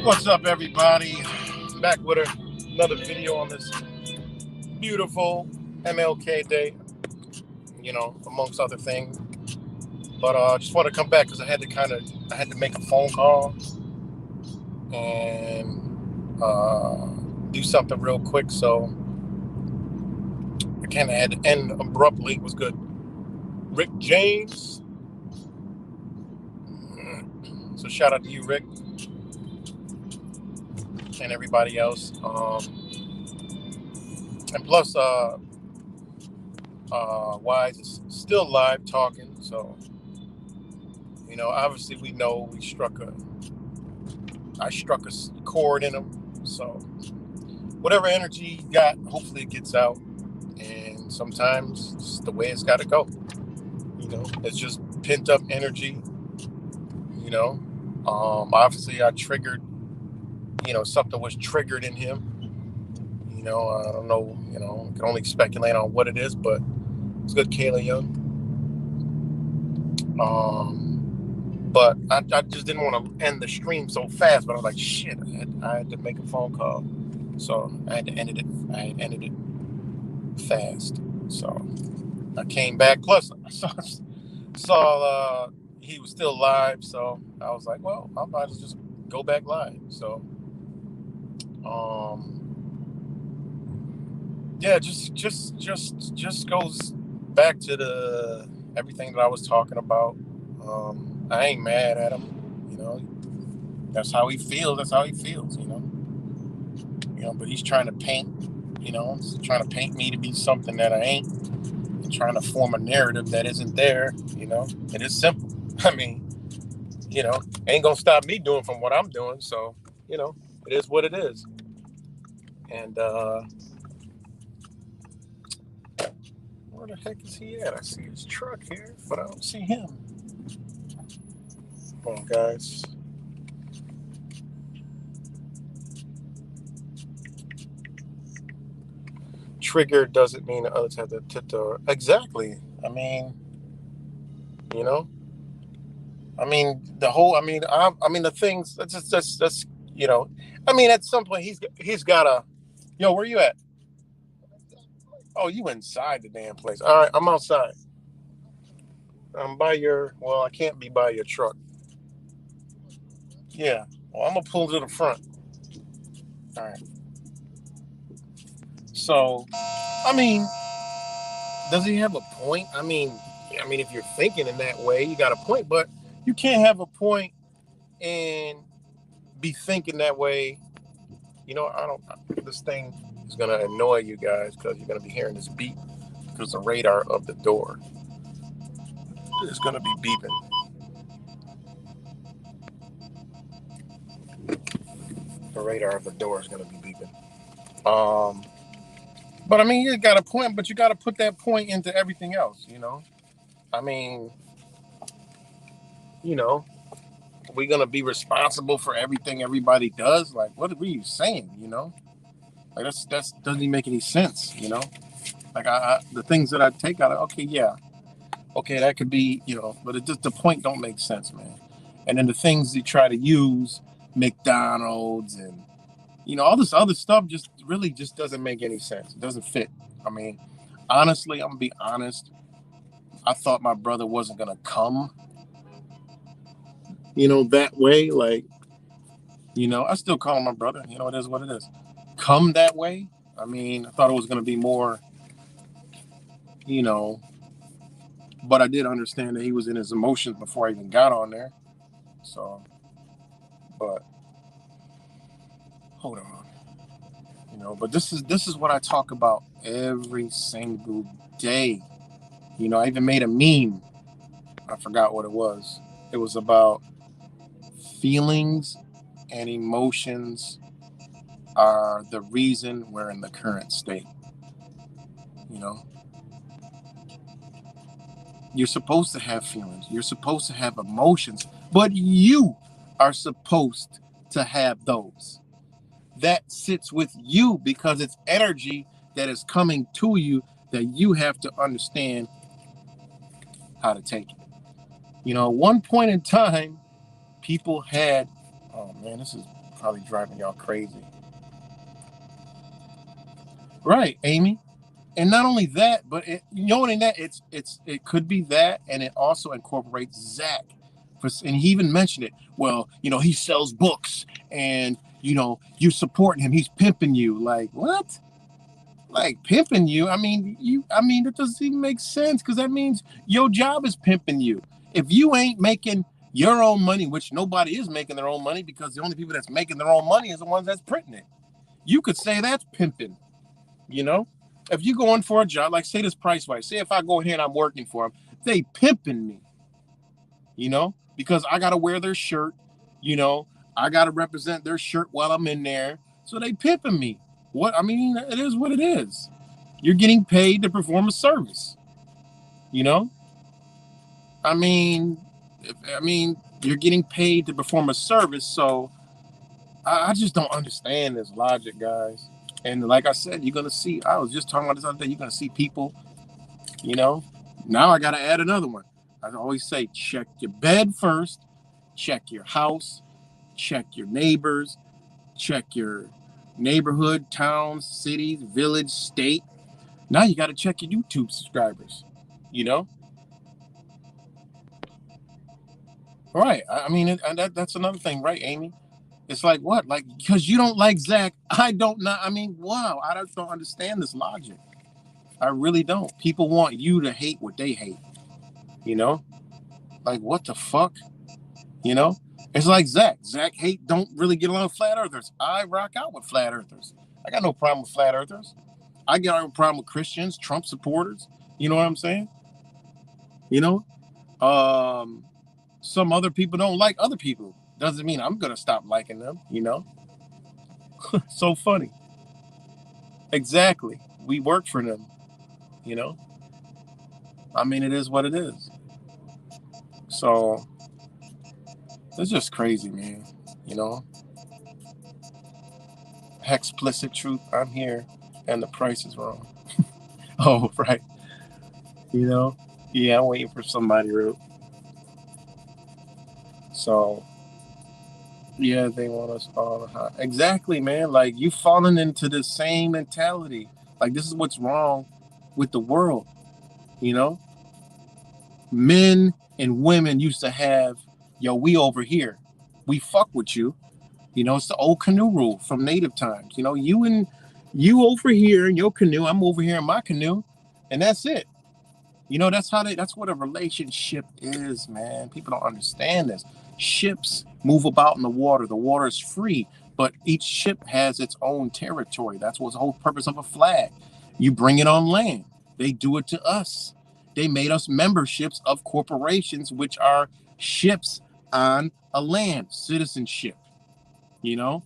What's up, everybody? Back with another video on this beautiful MLK Day, amongst other things. But I just want to come back because I had to make a phone call and do something real quick. So I kind of had to end abruptly. It was good. Rick James. So shout out to you, Rick. And everybody else, and plus Wise is still live talking, so obviously we know I struck a chord in him, so whatever energy he got, hopefully it gets out. And sometimes it's the way it's got to go. It's just pent up energy. Obviously I triggered. Something was triggered in him. I don't know, can only speculate on what it is, but it's good, Kayla Young. But I just didn't want to end the stream so fast, but I was like, shit, I had to make a phone call. So I had to end it fast. So I came back. Plus, I saw he was still live, so I was like, well, I might as well just go back live. So yeah, just goes back to the everything that I was talking about. I ain't mad at him, that's how he feels. But he's trying to paint, trying to paint me to be something that I ain't, and trying to form a narrative that isn't there. It is simple. I mean, ain't gonna stop me doing from what I'm doing. So, it is what it is. And where the heck is he at? I see his truck here, but I don't see him. Come on, guys. Trigger doesn't mean the others have the tito. Exactly. I mean, the things. That's at some point he's got a. Yo, where you at? Oh, you inside the damn place. All right, I'm outside. I'm by your. Well, I can't be by your truck. Yeah. Well, I'm gonna pull to the front. All right. So, does he have a point? If you're thinking in that way, you got a point. But You can't have a point and be thinking that way. You know, I don't. This thing is gonna annoy you guys because you're gonna be hearing this beep because the radar of the door is gonna be beeping. The radar of the door is gonna be beeping. But I mean, you got a point, but you got to put that point into everything else. You know, I mean, you know, we're gonna be responsible for everything everybody does. Like, what are you saying? You know, like that's doesn't even make any sense. You know, like the things that I take out of, okay, yeah, okay, that could be, you know, but it just, the point don't make sense, man. And then the things you try to use, McDonald's and, you know, all this other stuff just really just doesn't make any sense. It doesn't fit. I mean, honestly, I'm gonna be honest. I thought my brother wasn't gonna come, you know, that way. Like, you know, I still call him my brother. You know, it is what it is. Come that way. I mean, I thought it was gonna be more, you know, but I did understand that he was in his emotions before I even got on there. So, but hold on, you know. But this is what I talk about every single day. You know, I even made a meme. I forgot what it was. It was about feelings and emotions are the reason we're in the current state. You know, you're supposed to have feelings. You're supposed to have emotions, but you are supposed to have those. That sits with you because it's energy that is coming to you that you have to understand how to take it. You know, at one point in time, people had, oh man, this is probably driving y'all crazy. Right, Amy. And not only that, but knowing that it could be that, and it also incorporates Zach. And he even mentioned it. Well, you know, he sells books, and you know, you supporting him. He's pimping you. Like what? Like pimping you? I mean, that doesn't even make sense because that means your job is pimping you. If you ain't making your own money, which nobody is making their own money because the only people that's making their own money is the ones that's printing it. You could say that's pimping. You know, if you go in for a job, like say this Price White, say if I go in here and I'm working for them, they pimping me, you know, because I got to wear their shirt, you know, I got to represent their shirt while I'm in there. So they pimping me. What? I mean, it is what it is. You're getting paid to perform a service, you know? I mean, you're getting paid to perform a service. So I just don't understand this logic, guys. And like I said, you're going to see, I was just talking about this other day, you're going to see people, you know, now I got to add another one. I always say, check your bed first, check your house, check your neighbors, check your neighborhood, towns, cities, village, state. Now you got to check your YouTube subscribers, you know? All right. I mean, that's another thing, right, Amy? It's like what? Like, because you don't like Zach, I don't know. I mean, wow, I just don't understand this logic. I really don't. People want you to hate what they hate, you know? Like, what the fuck? You know? It's like Zach. Zach don't really get along with flat earthers. I rock out with flat earthers. I got no problem with flat earthers. I got no problem with Christians, Trump supporters. You know what I'm saying? You know? Some other people don't like other people. Doesn't mean I'm going to stop liking them, you know? So funny. Exactly. We work for them, you know? I mean, it is what it is. So, it's just crazy, man, you know? Explicit truth, I'm here, and the price is wrong. Oh, right. You know? Yeah, I'm waiting for somebody to. So, yeah, they want us all high. Exactly, man. Like, you falling into the same mentality. Like, this is what's wrong with the world, you know? Men and women used to have, yo, we over here. We fuck with you. You know, it's the old canoe rule from native times. You know, you over here in your canoe, I'm over here in my canoe, and that's it. You know, that's what a relationship is, man. People don't understand this. Ships move about in the water. The water is free, but each ship has its own territory. That's what's the whole purpose of a flag. You bring it on land. They do it to us. They made us memberships of corporations, which are ships on a land, citizenship. You know,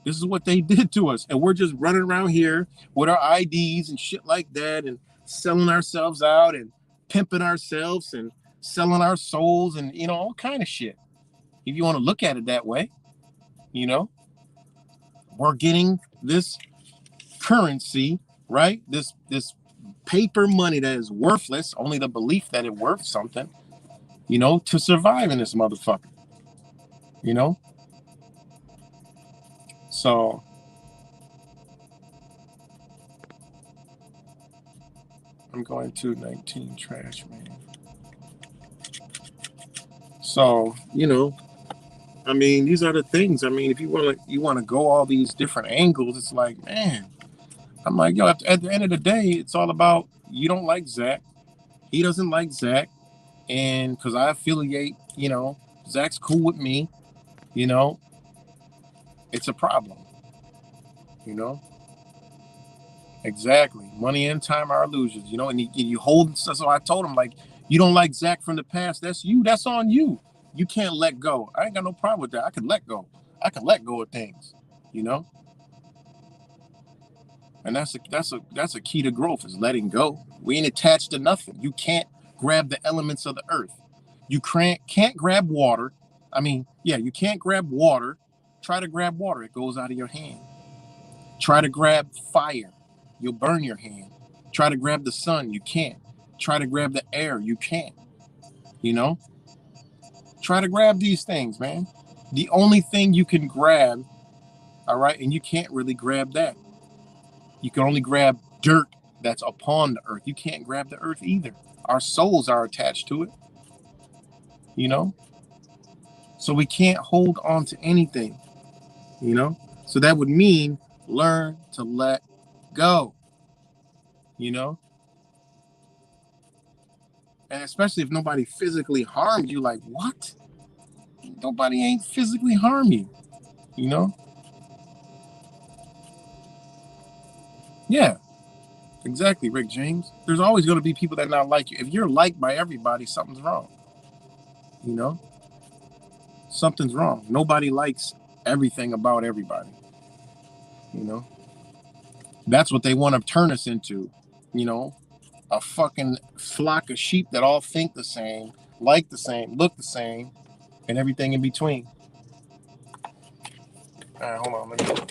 this is what they did to us. And we're just running around here with our IDs and shit like that and selling ourselves out and pimping ourselves and selling our souls and, you know, all kind of shit. If you want to look at it that way, you know, we're getting this currency, right? This paper money that is worthless, only the belief that it's worth something, you know, to survive in this motherfucker, you know? So I'm going to 19 trash, man. So, you know, I mean, these are the things. I mean, if you want to go all these different angles, it's like, man, I'm like, yo, at the end of the day, it's all about, you don't like Zach. He doesn't like Zach. And because I affiliate, you know, Zach's cool with me, you know, it's a problem, you know? Exactly. Money and time are illusions, you know, and you hold. So I told him, like, you don't like Zach from the past. That's you. That's on you. You can't let go. I ain't got no problem with that. I can let go. I can let go of things, you know. And that's a key to growth, is letting go. We ain't attached to nothing. You can't grab the elements of the earth. You can't grab water. I mean, yeah, you can't grab water. Try to grab water. It goes out of your hand. Try to grab fire. You'll burn your hand. Try to grab the sun. You can't. Try to grab the air. You can't. You know? Try to grab these things, man. The only thing you can grab, all right, and you can't really grab that. You can only grab dirt that's upon the earth. You can't grab the earth either. Our souls are attached to it, you know? So we can't hold on to anything, you know? So that would mean learn to let go, you know? And especially if nobody physically harmed you, like, what? Nobody ain't physically harm you, you know? Yeah, exactly, Rick James. There's always going to be people that not like you. If you're liked by everybody, something's wrong, you know? Something's wrong. Nobody likes everything about everybody, you know? That's what they want to turn us into, you know? A fucking flock of sheep that all think the same, like the same, look the same, and everything in between. All right, hold on. Let me.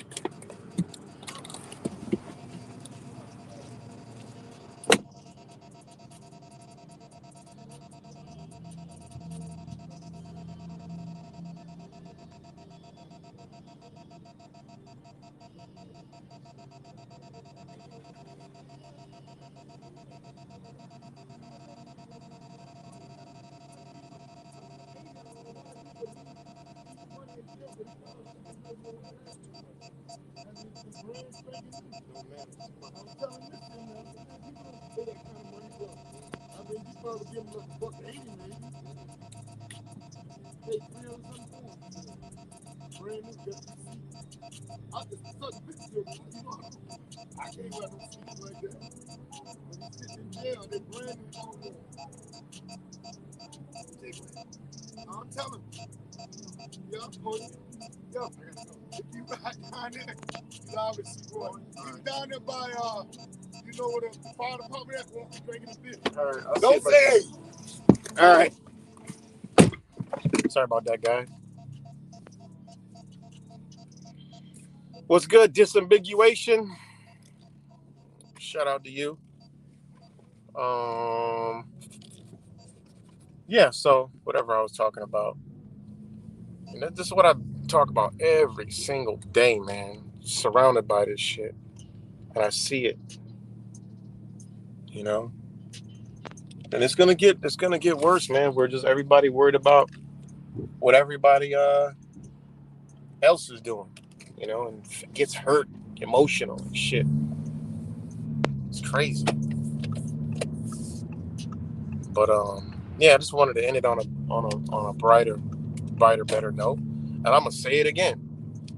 Don't say. All right. Sorry about that, guy. What's good, disambiguation? Shout out to you. Yeah, so whatever I was talking about. And this is what I talk about every single day, man. Surrounded by this shit. And I see it. You know? And it's gonna get worse, man. We're just everybody worried about what everybody else is doing, you know, and gets hurt, emotional and shit. It's crazy. But yeah, I just wanted to end it on a brighter, better note. And I'm gonna say it again,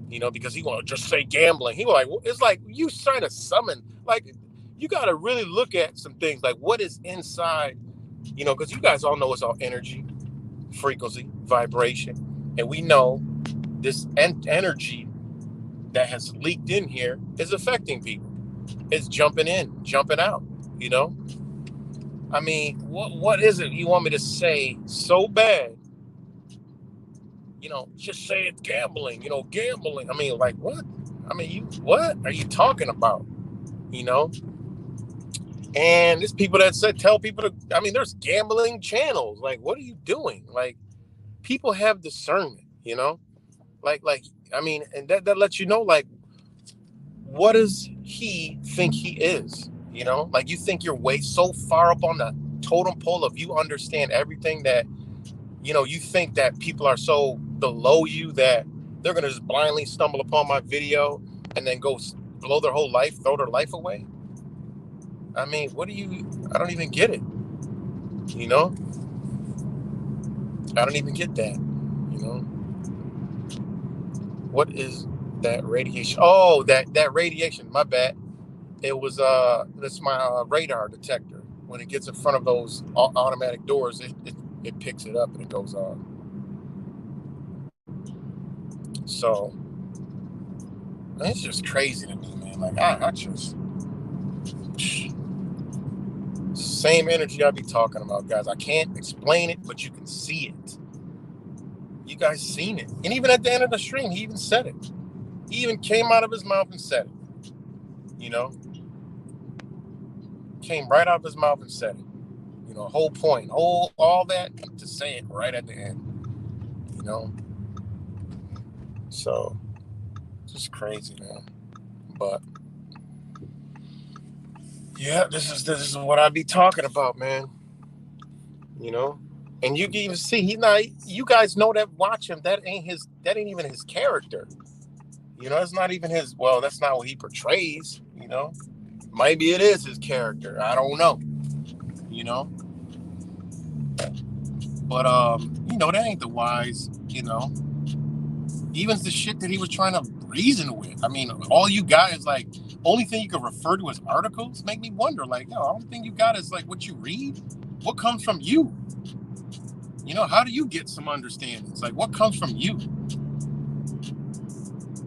because he want to just say gambling. He was like, it's like you trying to summon. Like, you got to really look at some things, like what is inside, because you guys all know it's all energy, frequency, vibration, and we know this energy that has leaked in here is affecting people. It's jumping in, jumping out. I mean, what is it you want me to say so bad? Just say it's gambling. Gambling. I mean, like what? I mean, what are you talking about? And there's people that tell people to. I mean, there's gambling channels. Like, what are you doing? Like, people have discernment. Like I mean, and that lets you know, like, what does he think he is? Like, you think you're way so far up on the totem pole of you understand everything that, you think that people are so below you that they're going to just blindly stumble upon my video and then go blow their whole life, throw their life away. I mean, I don't even get it. I don't even get that. What is that radiation? Oh, that radiation. My bad. It was that's my radar detector. When it gets in front of those automatic doors, it picks it up and it goes on. So it's just crazy to me, man. Like, I just same energy I be talking about, guys. I can't explain it, but you can see it. You guys seen it. And even at the end of the stream, he even said it. He even came out of his mouth and said it. Came right out of his mouth and said it. Whole point, all that to say it right at the end. So just crazy, man. But yeah, this is what I be talking about, man. And you can even see you guys know that, watch him, that ain't even his character. It's not even his, well, that's not what he portrays, Maybe it is his character. I don't know. But that ain't the wise, Even the shit that he was trying to reason with. I mean, all you got is like, only thing you can refer to as articles. Make me wonder, like, the only thing you got is like what you read. What comes from you? How do you get some understanding? It's like, what comes from you?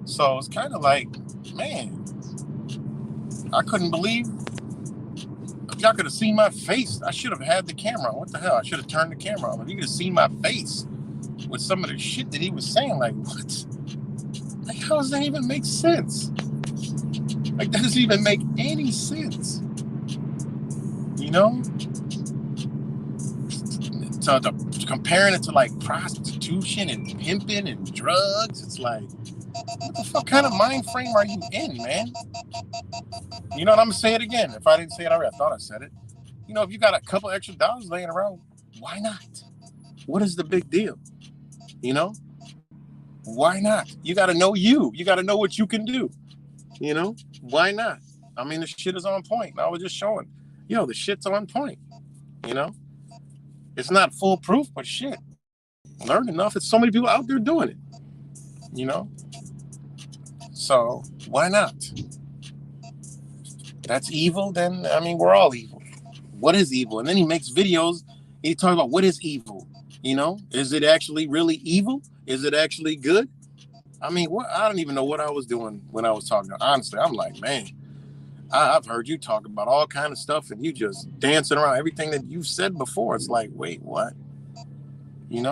So it's kind of like, man, I couldn't believe y'all could have seen my face. I should have had the camera. What the hell? I should have turned the camera on. If you could have seen my face with some of the shit that he was saying, like, what? Like, how does that even make sense? Like, that doesn't even make any sense. Comparing it to like prostitution and pimping and drugs, it's like, what the fuck kind of mind frame are you in, man? You know what? I'm gonna say it again. If I didn't say it already, I thought I said it. If you got a couple extra dollars laying around, why not? What is the big deal? Why not? You got to know you. You got to know what you can do. Why not? I mean, the shit is on point. I was just showing, the shit's on point. It's not foolproof, but shit, learn enough. It's so many people out there doing it. So why not? That's evil. Then, I mean, we're all evil. What is evil? And then he makes videos. He talks about what is evil. Is it actually really evil? Is it actually good? I mean, I don't even know what I was doing when I was talking. Honestly, I'm like, man, I've heard you talk about all kind of stuff and you just dancing around everything that you've said before. It's like, wait, what? You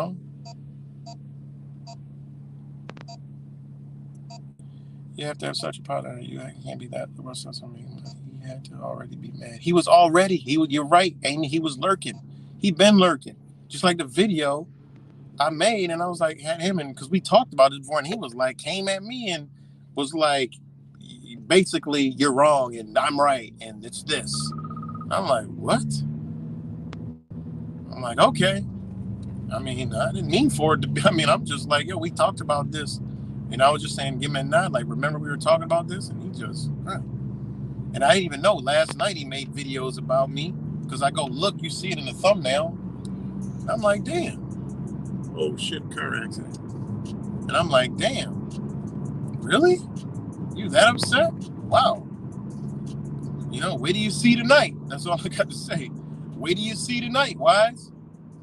have to have such a partner. You can't be that. He had to already be mad. He was already. You're right, Amy. He was lurking. He been lurking. Just like the video I made, and I was like, had him, and because we talked about it before, and he was like, came at me and was like, basically, you're wrong and I'm right, and it's this. I'm like, what? I'm like, okay. I mean, I didn't mean for it to be. I mean, I'm just like, yo, we talked about this. And I was just saying, give me a nod, like, remember we were talking about this? And he just, And I didn't even know. Last night he made videos about me. because I go, look, you see it in the thumbnail. I'm like, damn. Oh shit, car accident. And I'm like, damn. Really? You that upset? Wow. You know, where do you see tonight? That's all I got to say. Where do you see tonight, Wise?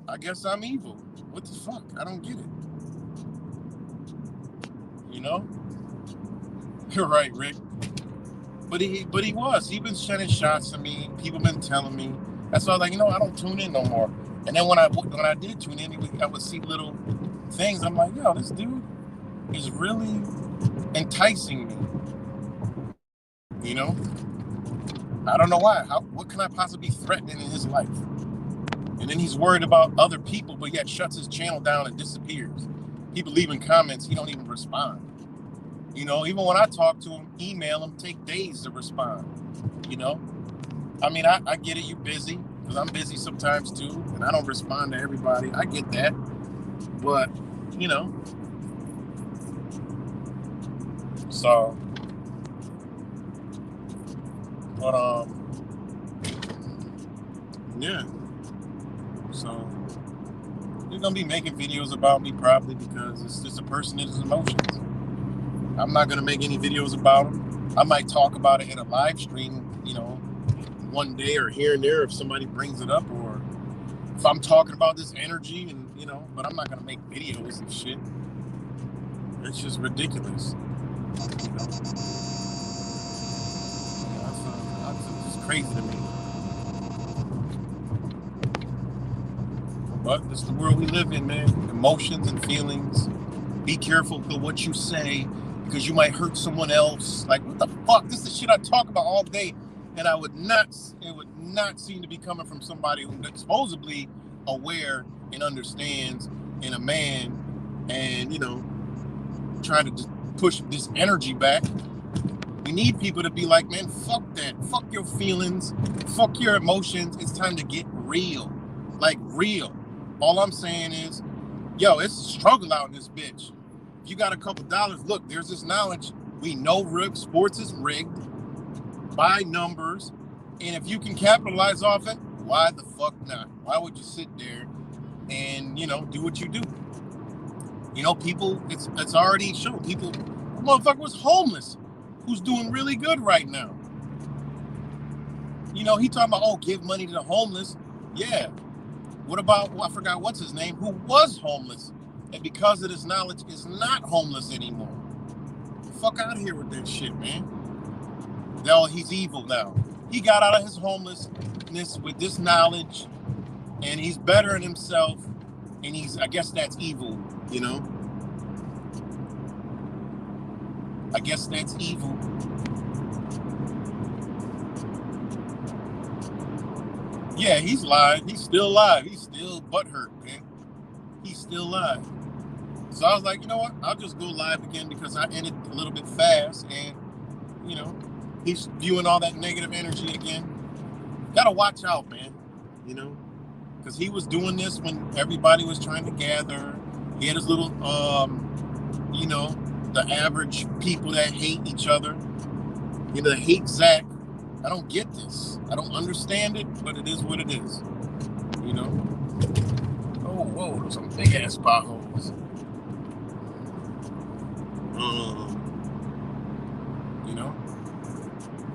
I guess I'm evil. What the fuck? I don't get it. You know? You're right, Rick. But he was. He been sending shots to me. People been telling me. That's why I was like, you know, I don't tune in no more. And then when I did tune in, I would see little things. I'm like, yo, this dude is really enticing me. You know? I don't know why. What can I possibly be threatening in his life? And then he's worried about other people, but yet shuts his channel down and disappears. People leaving comments, he don't even respond. You know, even when I talk to him, email him, take days to respond. You know? I mean, I get it, you're busy, because I'm busy sometimes too, and I don't respond to everybody. I get that. But, you know. So, but, yeah. So, you're going to be making videos about me probably because it's just a person and his emotions. I'm not going to make any videos about him. I might talk about it in a live stream, you know, one day or here and there if somebody brings it up, or if I'm talking about this energy and, you know, but I'm not going to make videos and shit. It's just ridiculous. You know? That's just crazy to me. But this is the world we live in, man. Emotions and feelings. Be careful with what you say, because you might hurt someone else. Like, what the fuck? This is shit I talk about all day, and it would not seem to be coming from somebody who's supposedly aware and understands, and a man, and, you know, trying to just push this energy back. We need people to be like, man, fuck that. Fuck your feelings. Fuck your emotions. It's time to get real. Like, real. All I'm saying is, yo, it's a struggle out in this bitch. If you got a couple dollars, look, there's this knowledge. We know sports is rigged by numbers. And if you can capitalize off it, why the fuck not? Why would you sit there and, you know, do what you do? You know, people, it's already shown. People, a motherfucker was homeless, who's doing really good right now. You know, he talking about, oh, give money to the homeless. Yeah. What about, I forgot what's his name, who was homeless, and because of this knowledge is not homeless anymore. Fuck out of here with that shit, man. No, he's evil now. He got out of his homelessness with this knowledge, and he's bettering himself, and I guess that's evil, you know? I guess that's evil. Yeah, he's live. He's still alive. He's still butthurt, man. He's still alive. So I was like, you know what? I'll just go live again because I ended a little bit fast, and, you know, he's viewing all that negative energy again. Gotta watch out, man. You know, because he was doing this when everybody was trying to gather. He had his little, you know, the average people that hate each other. You know, hate Zach. I don't get this. I don't understand it, but it is what it is. You know? Oh, whoa, there's some big ass potholes. You know?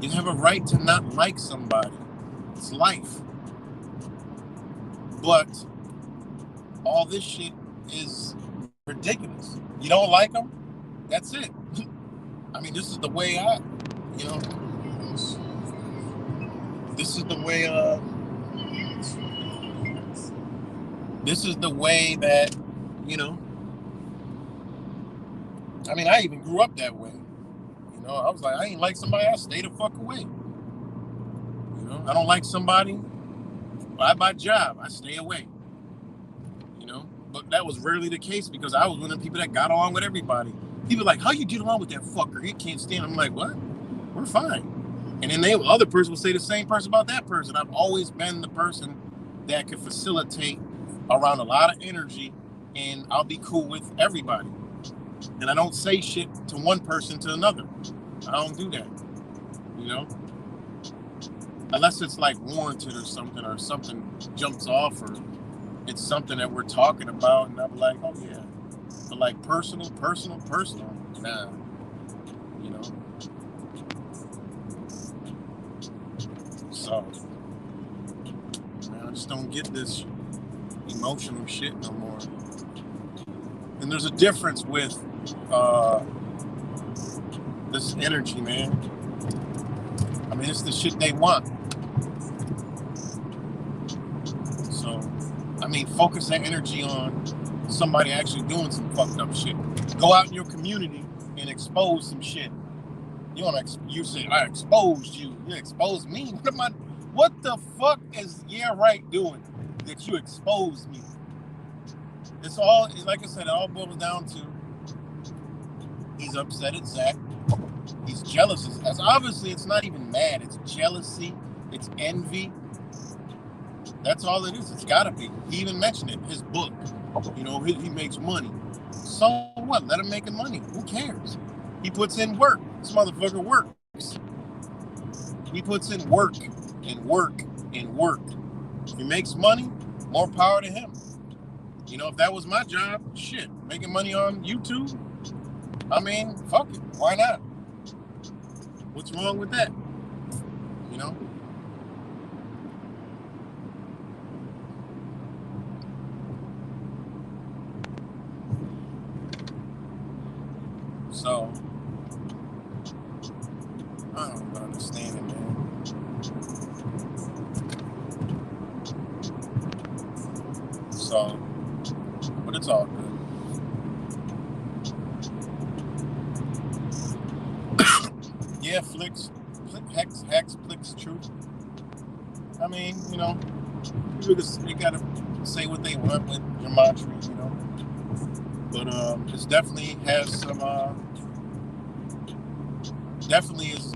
You have a right to not like somebody. It's life. But all this shit is ridiculous. You don't like them? That's it. I mean, this is the way you know, this is the way, this is the way that, you know, I mean, I even grew up that way. You know, I was like, I ain't like somebody, I stay the fuck away. You know, I don't like somebody, by my job, I stay away. You know, but that was rarely the case because I was one of the people that got along with everybody. People like, how you get along with that fucker? He can't stand. I'm like, what? We're fine. And then the other person will say the same person about that person. I've always been the person that can facilitate around a lot of energy, and I'll be cool with everybody. And I don't say shit to one person to another. I don't do that. You know? unless it's like warranted or something jumps off, or it's something that we're talking about, and I'm like, oh yeah. But like personal, nah, you know. So, man, I just don't get this emotional shit no more. And there's a difference with this energy, man. I mean, it's the shit they want. So, I mean, focus that energy on somebody actually doing some fucked up shit. Go out in your community and expose some shit. You say, I exposed you. You exposed me. What the fuck is Yeah Right doing that you exposed me? It's all, like I said, it all boils down to he's upset at Zach. He's jealous. As obviously, it's not even mad. It's jealousy. It's envy. That's all it is. It's got to be. He even mentioned it in his book. You know, he makes money. So what? Let him make money. Who cares? He puts in work. This motherfucker works. He puts in work and work and work. If he makes money, more power to him. You know, if that was my job, shit, making money on YouTube, I mean, fuck it. Why not? What's wrong with that? You know? So, I don't understand it, man. So, but it's all good. Yeah, Hex, Flicks, Truth. I mean, you know, you gotta say what they want with gematria, you know. But it definitely has some, definitely is,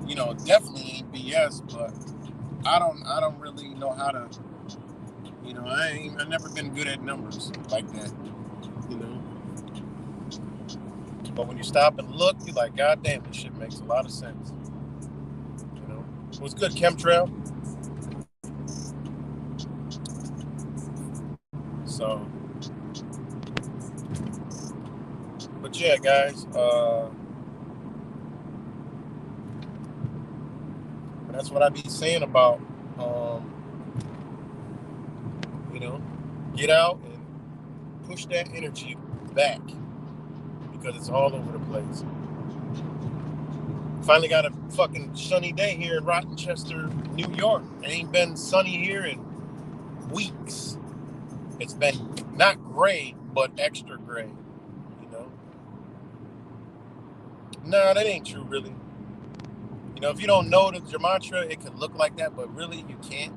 you know, definitely ain't BS, but I don't really know how to, you know, I've never been good at numbers like that, you know. But when you stop and look, you're like, God damn, this shit makes a lot of sense. You know, it was good, Chemtrail. So, but yeah, guys, that's what I be saying about, you know, get out and push that energy back because it's all over the place. Finally got a fucking sunny day here in Rochester, New York. It ain't been sunny here in weeks. It's been not gray, but extra gray, you know? No, that ain't true, really. You know, if you don't know the gematria, it could look like that, but really you can't.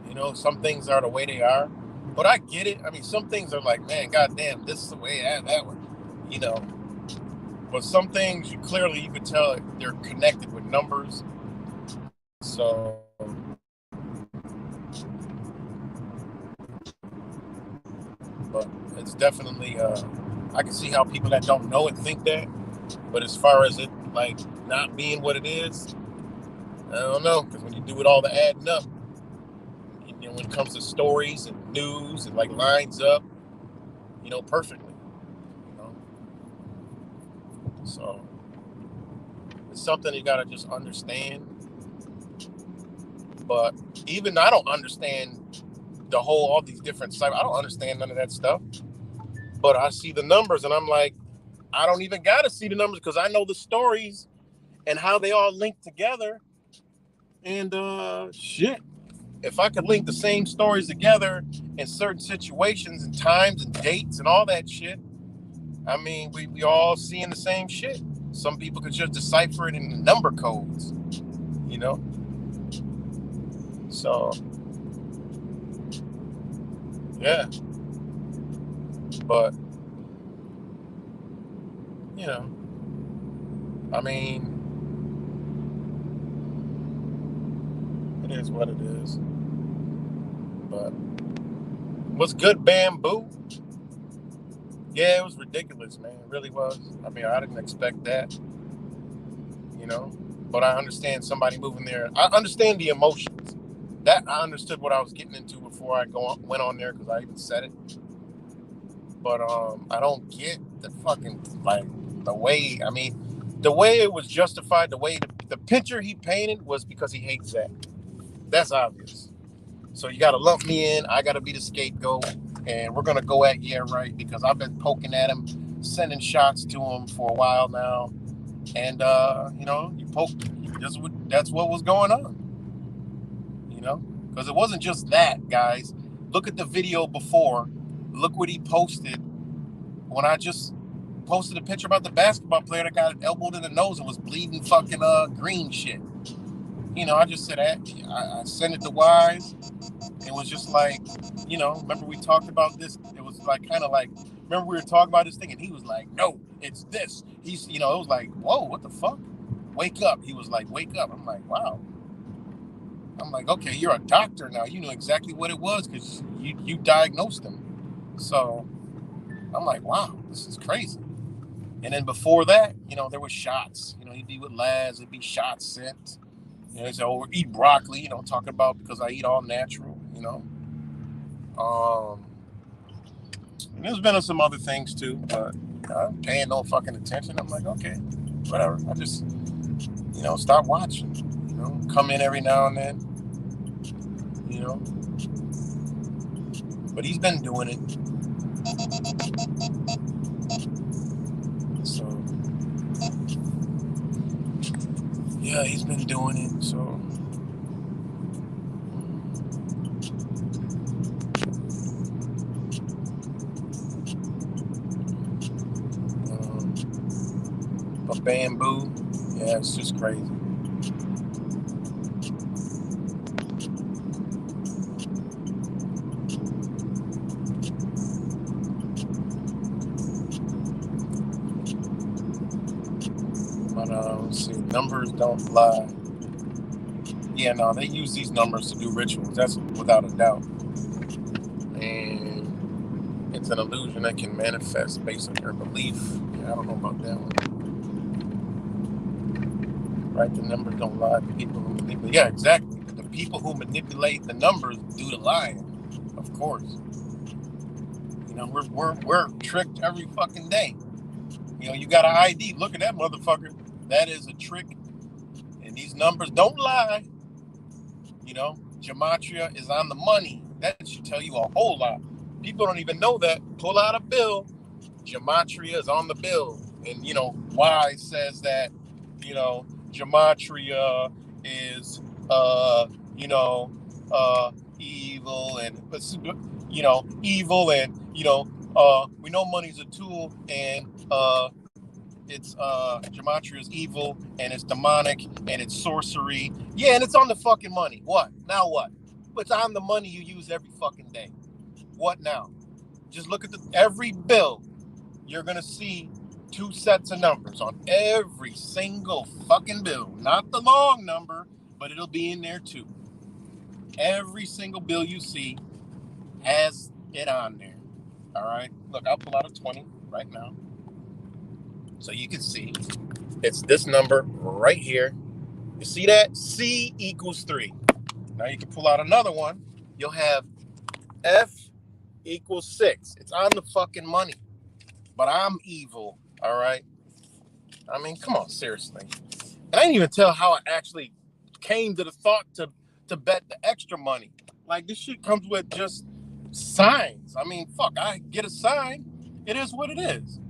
You know, some things are the way they are. But I get it. I mean, some things are like, man, goddamn, this is the way that one, you know. But some things you could tell they're connected with numbers. So, but it's definitely, I can see how people that don't know it think that. But as far as it like not being what it is, I don't know. Because when you do it all the adding up, you know, when it comes to stories and news, it like lines up, you know, perfectly. You know, so it's something you gotta just understand. But even I don't understand all these different sites. I don't understand none of that stuff. But I see the numbers and I'm like, I don't even gotta see the numbers because I know the stories and how they all link together. And shit. If I could link the same stories together in certain situations and times and dates and all that shit, I mean, we all seeing the same shit. Some people could just decipher it in the number codes, you know? So, yeah. But, you know, I mean, it is what it is. But, what's good, Bamboo? Yeah, it was ridiculous, man. It really was. I mean, I didn't expect that, you know? but I understand somebody moving there. I understand the emotions. That I understood what I was getting into before I went on there because I even said it. But I don't get the fucking like the way. I mean, the way it was justified, the way the picture he painted was because he hates Zach. That's obvious. So you got to lump me in. I got to be the scapegoat, and we're gonna go at right because I've been poking at him, sending shots to him for a while now, and you poke. That's what was going on. Because it wasn't just that, guys. Look at the video before. Look what he posted when I just posted a picture about the basketball player that got elbowed in the nose and was bleeding fucking green shit. I just said that. I sent it to Wise. It was just like, remember we talked about this? It was like kind of like, remember we were talking about this thing and he was like, no, it's this. He's, it was like, whoa, what the fuck? Wake up. He was like, wake up. I'm like, wow. I'm like, okay, you're a doctor now. You know exactly what it was because you diagnosed him. So I'm like, wow, this is crazy. And then before that, there were shots. He'd be with Laz, there'd be shots sent. He said, oh, eat broccoli, talking about because I eat all natural, And there's been some other things too, but I'm paying no fucking attention. I'm like, okay, whatever. I just, stop watching. Come in every now and then. But he's been doing it. So, yeah, he's been doing it. So, but Bamboo, yeah, it's just crazy. Let's see, numbers don't lie. Yeah, no, they use these numbers to do rituals. That's without a doubt. And it's an illusion that can manifest based on your belief. Yeah, I don't know about that one. Right, the numbers don't lie. The people who manipulate. Yeah, exactly. The people who manipulate the numbers do the lying. Of course. We're tricked every fucking day. You got an ID. Look at that motherfucker. That is a trick. And these numbers don't lie. Gematria is on the money. That should tell you a whole lot. People don't even know that. Pull out a bill. Gematria is on the bill. And, Wise says that, Gematria is, evil and, evil and, we know money's a tool and, it's Gematria is evil and it's demonic and it's sorcery. Yeah, and it's on the fucking money. What? Now what? It's on the money you use every fucking day. What now? Just look at every bill. You're gonna see 2 sets of numbers on every single fucking bill. Not the long number, but it'll be in there too. Every single bill you see has it on there. All right. Look, I'll pull out a 20 right now. So you can see it's this number right here. You see that? C equals 3. Now you can pull out another one. You'll have F equals 6. It's on the fucking money. But I'm evil, all right? I mean, come on, seriously. And I didn't even tell how I actually came to the thought to bet the extra money. Like, this shit comes with just signs. I mean, fuck, I get a sign. It is what it is,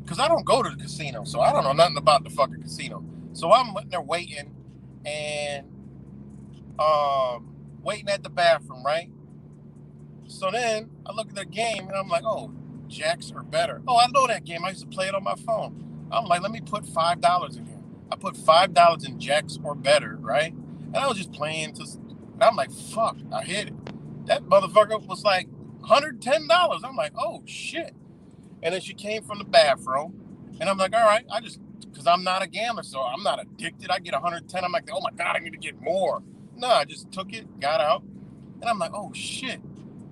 because I don't go to the casino, so I don't know nothing about the fucking casino. So I'm there waiting and waiting at the bathroom, right? So then I look at the game and I'm like, oh, jacks are better. Oh, I know that game. I used to play it on my phone. I'm like, let me put $5 in here. I put $5 in jacks or better, right? And I was just playing and I'm like, fuck, I hit it. That motherfucker was like $110. I'm like, oh shit. And then she came from the bathroom and I'm like, all right, because I'm not a gambler, so I'm not addicted. I get 110. I'm like, oh my God, I need to get more. No, I just took it, got out. And I'm like, oh shit.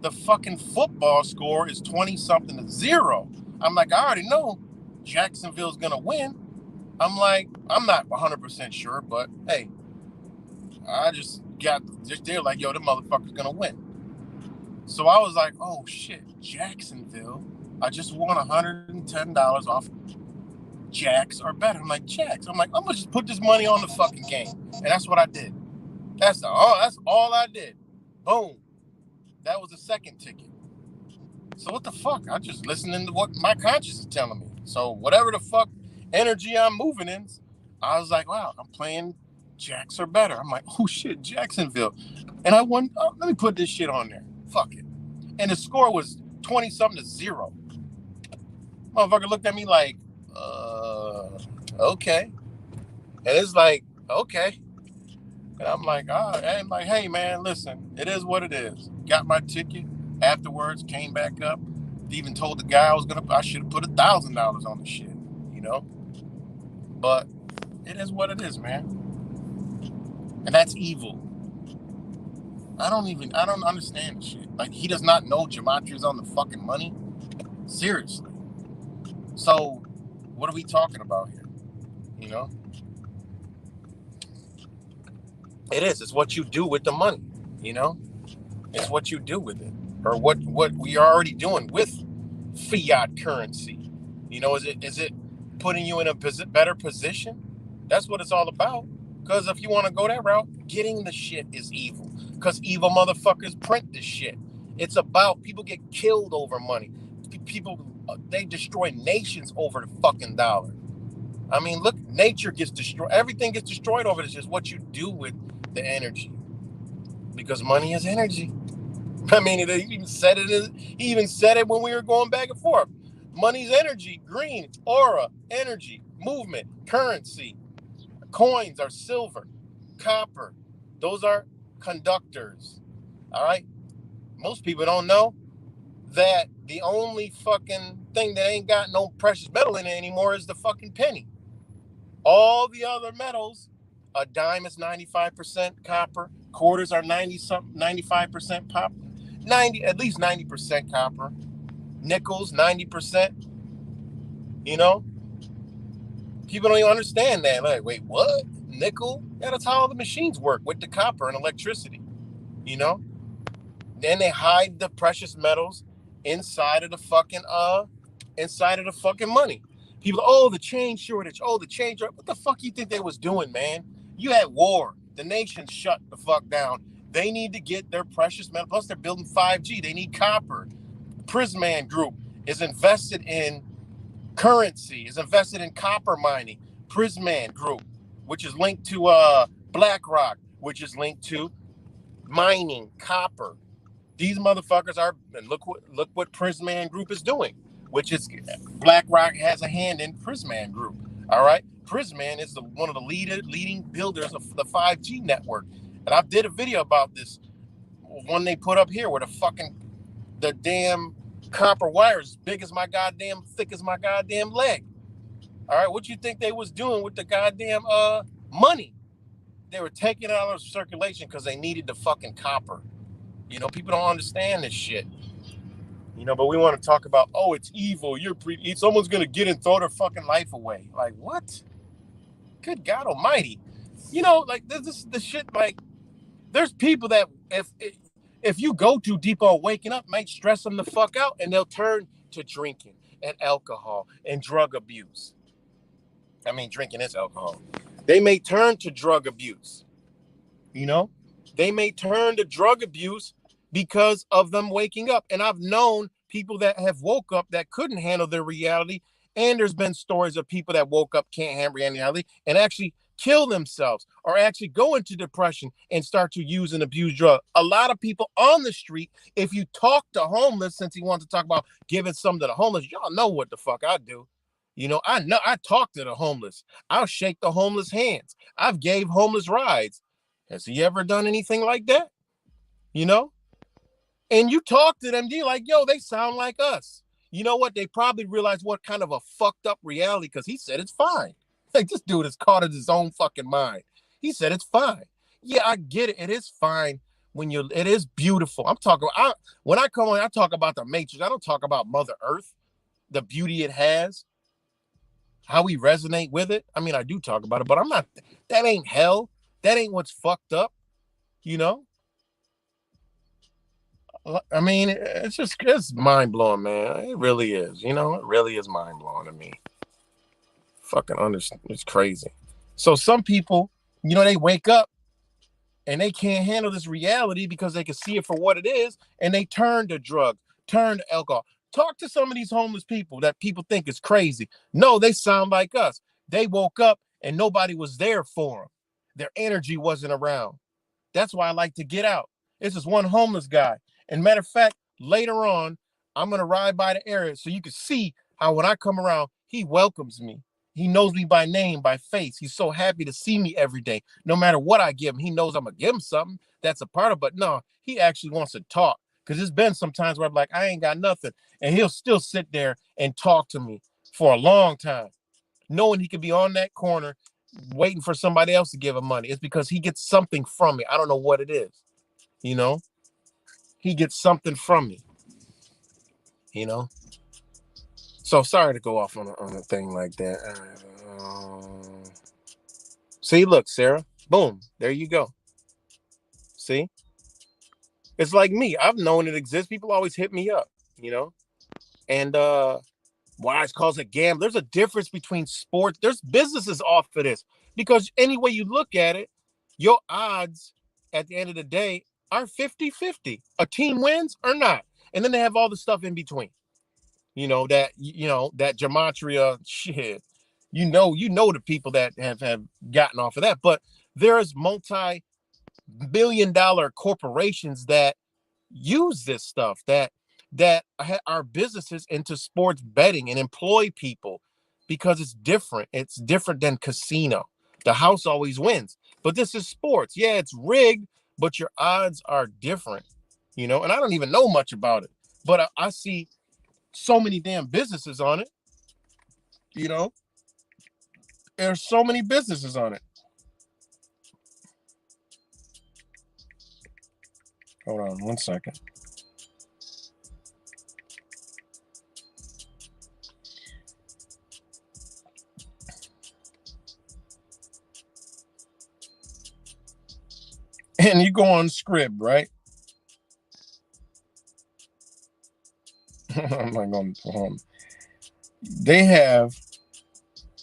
The fucking football score is 20-something to 0. I'm like, I already know Jacksonville's gonna win. I'm like, I'm not 100% sure, but hey, I just got they're like, yo, the motherfucker's gonna win. So I was like, oh shit, Jacksonville. I just won $110 off Jacks or better. I'm like, Jacks. I'm like, I'm gonna just put this money on the fucking game. And that's what I did. That's all I did. Boom. That was the second ticket. So what the fuck? I just listening to what my conscience is telling me. So whatever the fuck energy I'm moving in, I was like, wow, I'm playing Jacks or better. I'm like, oh shit, Jacksonville. And I won. Oh, let me put this shit on there. Fuck it. And the score was 20-something to 0. Motherfucker looked at me like, okay. And it's like, okay. And I'm like, I'm like, hey man, listen, it is what it is. Got my ticket. Afterwards, came back up. Even told the guy I should have put $1,000 on the shit, you know. But it is what it is, man. And that's evil. I don't understand the shit. Like, he does not know Gematria's on the fucking money. Seriously. So, what are we talking about here? You know? It is. It's what you do with the money, you know? It's what you do with it. Or what we are already doing with fiat currency. You know, is it putting you in a better position? That's what it's all about. Because if you want to go that route, getting the shit is evil. Because evil motherfuckers print this shit. It's about people get killed over money. People, they destroy nations over the fucking dollar. I mean, look, nature gets destroyed. Everything gets destroyed over this. Just what you do with the energy. Because money is energy. I mean, he even said it when we were going back and forth. Money's energy, green, aura, energy, movement, currency. Coins are silver, copper. Those are conductors. All right? Most people don't know that the only fucking thing that ain't got no precious metal in it anymore is the fucking penny. All the other metals, a dime is 95% copper, quarters are 95% pop. At least 90% copper, nickels 90%. You know, people don't even understand that. Like, wait, what? Nickel? Yeah, that's how all the machines work with the copper and electricity. You know, then they hide the precious metals inside of the fucking money. People, oh, the change shortage. Oh, the change. What the fuck you think they was doing, man? You had war. The nation shut the fuck down. They need to get their precious metal. Plus, they're building 5G. They need copper. Prisman Group is invested in currency, is invested in copper mining. Prisman Group, which is linked to BlackRock, which is linked to mining copper. These motherfuckers are, and look what Prisman Group is doing, which is BlackRock has a hand in Prisman Group. All right, Prisman is one of the leading builders of the 5G network. And I did a video about this one they put up here where the damn copper wire is thick as my goddamn leg. All right, what you think they was doing with the goddamn money? They were taking it out of circulation because they needed the fucking copper. You know, people don't understand this shit. You know, but we want to talk about, oh, it's evil. Someone's gonna get and throw their fucking life away. Like, what? Good God Almighty! You know, like this is the shit. Like, there's people that if you go too deep on waking up, might stress them the fuck out, and they'll turn to drinking and alcohol and drug abuse. I mean, drinking is alcohol. They may turn to drug abuse. You know, they may turn to drug abuse because of them waking up. And I've known people that have woke up that couldn't handle their reality. And there's been stories of people that woke up, can't handle reality, and actually kill themselves or actually go into depression and start to use and abuse drugs. A lot of people on the street, if you talk to homeless, since he wants to talk about giving some to the homeless, y'all know what the fuck I do. You know I talk to the homeless. I'll shake the homeless hands. I've gave homeless rides. Has he ever done anything like that? You know? And you talk to them, you're like, yo, they sound like us. You know what? They probably realize what kind of a fucked up reality, because he said it's fine. Like, this dude is caught in his own fucking mind. He said it's fine. Yeah, I get it. It is fine it is beautiful. When I come on, I talk about the Matrix. I don't talk about Mother Earth, the beauty it has. how we resonate with it. I mean, I do talk about it, but I'm not. That ain't hell. That ain't what's fucked up. You know. I mean, it's mind blowing, man. It really is. You know, it really is mind blowing to me. Fucking understand. It's crazy. So some people, they wake up and they can't handle this reality because they can see it for what it is, and they turn to drugs, turn to alcohol. Talk to some of these homeless people that people think is crazy. No, they sound like us. They woke up and nobody was there for them. Their energy wasn't around. That's why I like to get out. This is one homeless guy. And matter of fact, later on, I'm gonna ride by the area so you can see how when I come around, he welcomes me. He knows me by name, by face. He's so happy to see me every day. No matter what I give him, he knows I'm gonna give him something. That's a part of it. But no, he actually wants to talk. Because there's been some times where I'm like, I ain't got nothing. And he'll still sit there and talk to me for a long time, knowing he could be on that corner waiting for somebody else to give him money. It's because he gets something from me. I don't know what it is. You know, he gets something from me. You know, so sorry to go off on a thing like that. See, look, Sarah, boom, there you go. See, it's like me. I've known it exists. People always hit me up. And why it's called a gamble. There's a difference between sports. There's businesses off for this because any way you look at it, your odds at the end of the day are 50-50. A team wins or not. And then they have all the stuff in between. That gematria shit. The people that have gotten off of that. But there's multi-billion-dollar corporations that use this stuff that are businesses into sports betting and employ people because it's different. It's different than casino. The house always wins, but this is sports. Yeah, it's rigged, but your odds are different, and I don't even know much about it, but I see so many damn businesses on it. There's so many businesses on it. Hold on one second. And you go on Scrib, right? I'm not going to. They have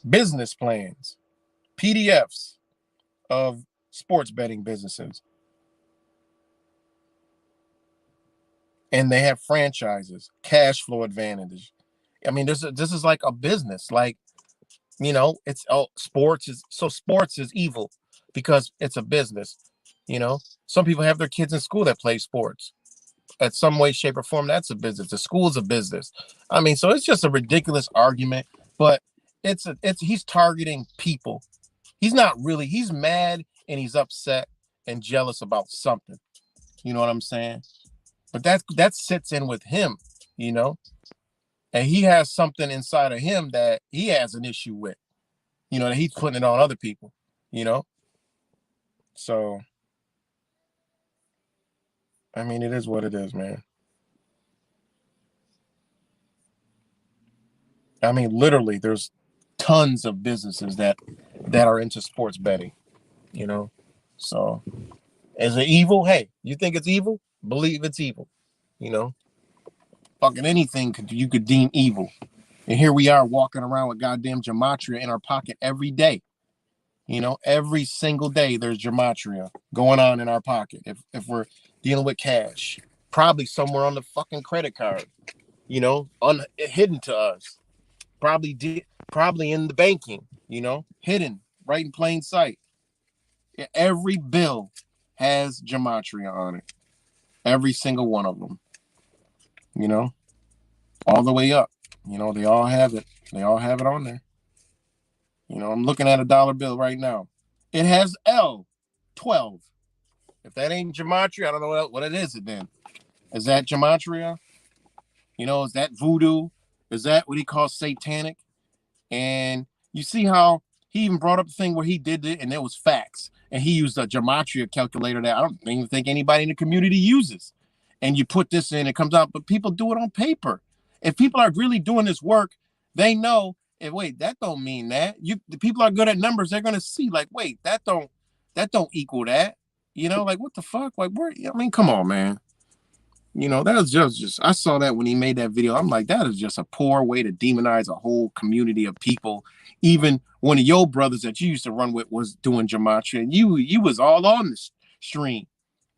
business plans, PDFs of sports betting businesses. And they have franchises, cash flow advantage. I mean, this is like a business. Like, it's sports is evil because it's a business. Some people have their kids in school that play sports. At some way, shape, or form, that's a business. The school's a business. I mean, so it's just a ridiculous argument, but he's targeting people. He's mad and he's upset and jealous about something. You know what I'm saying? But that sits in with him, and he has something inside of him that he has an issue with, that he's putting it on other people, So, I mean, it is what it is, man. I mean, literally, there's tons of businesses that are into sports betting, So, is it evil? Hey, you think it's evil? Believe it's evil, Fucking anything you could deem evil. And here we are walking around with goddamn gematria in our pocket every day. Every single day there's gematria going on in our pocket. If we're dealing with cash, probably somewhere on the fucking credit card, hidden to us. Probably in the banking, hidden right in plain sight. Every bill has gematria on it. Every single one of them. All the way up. They all have it. They all have it on there. I'm looking at a dollar bill right now. It has L12. If that ain't gematria, I don't know what it is then. Is that gematria? Is that voodoo? Is that what he calls satanic? And you see how he even brought up the thing where he did it and it was facts. And he used a gematria calculator that I don't even think anybody in the community uses. And you put this in, it comes out, but people do it on paper. If people are really doing this work, they know And wait, that don't mean that. The people are good at numbers. They're gonna see like, wait, that don't equal that. You know, like what the fuck? Like where? I mean, come on, man. You know, that was just I saw that when he made that video. I'm like, that is just a poor way to demonize a whole community of people. Even one of your brothers that you used to run with was doing gematria, and you was all on the stream.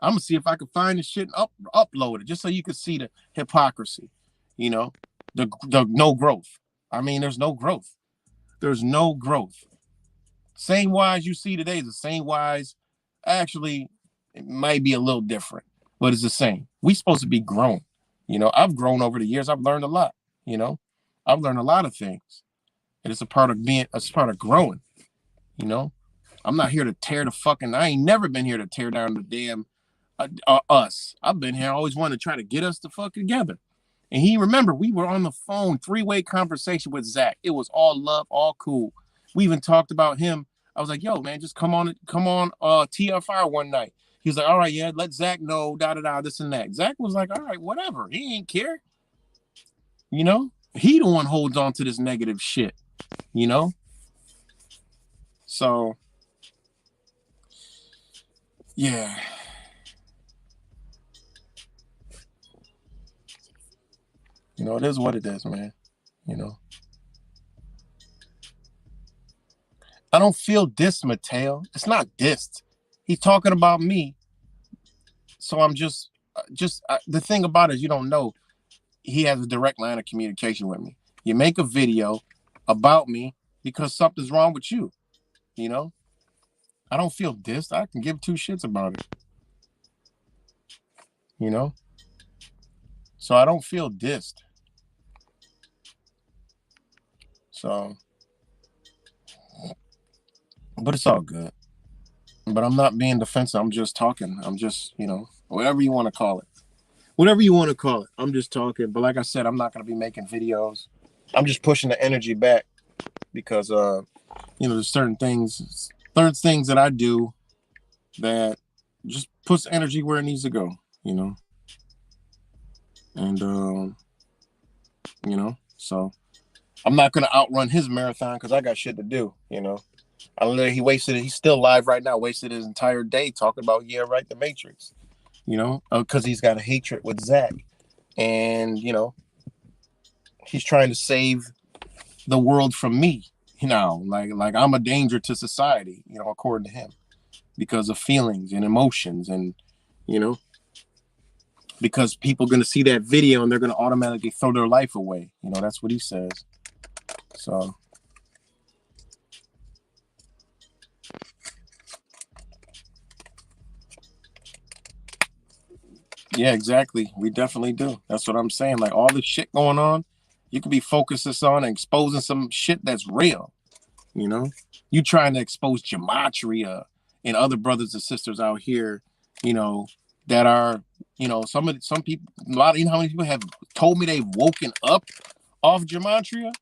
I'm gonna see if I can find the shit and upload it just so you can see the hypocrisy. You know, the no growth. I mean, there's no growth. There's no growth. Same wise you see today is the same wise. Actually, it might be a little different, but it's the same. We supposed to be grown. You know, I've grown over the years. I've learned a lot. You know, I've learned a lot of things, and it's a part of being. It's part of growing. You know, I'm not here to tear the fucking. I ain't never been here to tear down the damn us. I've been here. I always wanted to try to get us to fuck together. And he remember we were on the phone, 3-way conversation with Zach. It was all love, all cool. We even talked about him. I was like, yo, man, just come on TFR one night. He was like, all right, yeah, let Zach know, this and that. Zach was like, all right, whatever. He ain't care. You know? He the one holds on to this negative shit. You know? So yeah. You know, it is what it is, man. You know. I don't feel dissed, Mateo. It's not dissed. He's talking about me. So I'm just the thing about it is you don't know he has a direct line of communication with me. You make a video about me because something's wrong with you. You know, I don't feel dissed. I can give two shits about it. You know, so I don't feel dissed. So, but it's all good. But I'm not being defensive. I'm just talking. I'm just, you know, whatever you want to call it. Whatever you want to call it. I'm just talking. But like I said, I'm not going to be making videos. I'm just pushing the energy back because, you know, there's certain things that I do that just puts energy where it needs to go, you know. And, you know, so I'm not going to outrun his marathon because I got shit to do, you know. He's still live right now, wasted his entire day talking about, yeah, right, the Matrix, you know, because he's got a hatred with Zach. And, you know, he's trying to save the world from me, you know, like I'm a danger to society, you know, according to him, because of feelings and emotions and, you know, because people are going to see that video and they're going to automatically throw their life away. You know, that's what he says. So. Yeah, exactly. We definitely do. That's what I'm saying. Like all this shit going on, you could be focusing on and exposing some shit that's real. You know, you trying to expose gematria and other brothers and sisters out here, you know, that are, you know, some people, you know how many people have told me they've woken up off gematria?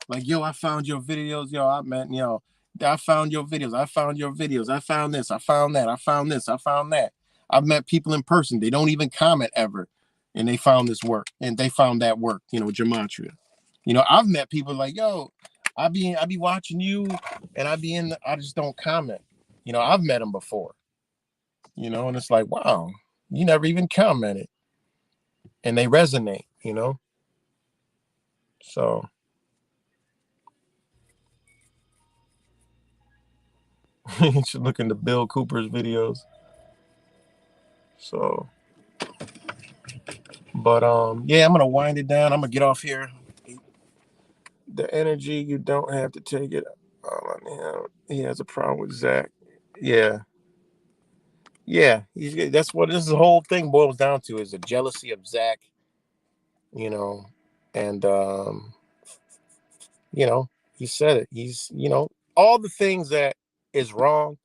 Like, yo, I found your videos. Yo, I found your videos. I found your videos. I found this. I found that. I found this. I found that. I've met people in person. They don't even comment ever. And they found this work and they found that work, you know, gematria. You know, I've met people like, yo, I be watching you and I just don't comment. You know, I've met them before, you know, and it's like, wow, you never even commented. And they resonate, you know. So you should look into Bill Cooper's videos. So, but yeah, I'm gonna wind it down. I'm gonna get off here. The energy, you don't have to take it on him. He has a problem with Zach. Yeah, yeah. That's what this whole thing boils down to is a jealousy of Zach. You know, and you know, he said it. He's, you know, all the things that is wrong.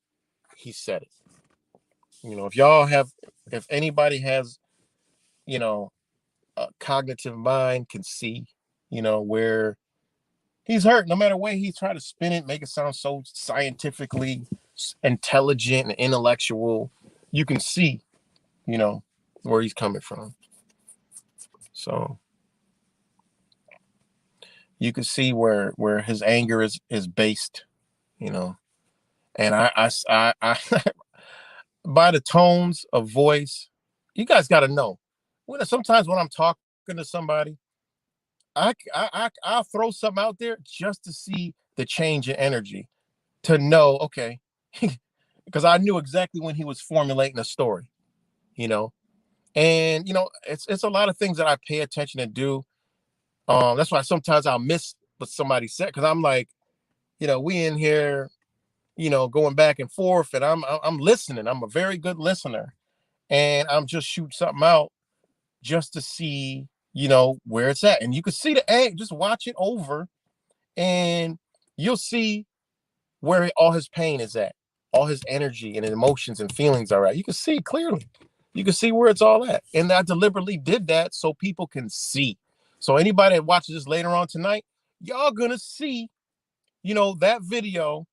He said it. You know, if anybody has, you know, a cognitive mind, can see, you know, where he's hurt. No matter way he tried to spin it, make it sound so scientifically intelligent and intellectual, you can see, you know, where he's coming from. So, You can see where his anger is based, you know. And I by the tones of voice, you guys got to know. Sometimes when I'm talking to somebody, I'll throw something out there just to see the change in energy, to know, okay, because I knew exactly when he was formulating a story, you know. And it's a lot of things that I pay attention to do. That's why sometimes I'll miss what somebody said, because I'm like, we in here, going back and forth, and I'm listening. I'm a very good listener, and I'm just shooting something out just to see, where it's at. And you can see the egg, just watch it over, and you'll see where all his pain is at, all his energy and emotions and feelings are at. You can see clearly. You can see where it's all at. And I deliberately did that so people can see. So anybody that watches this later on tonight, y'all gonna see, that video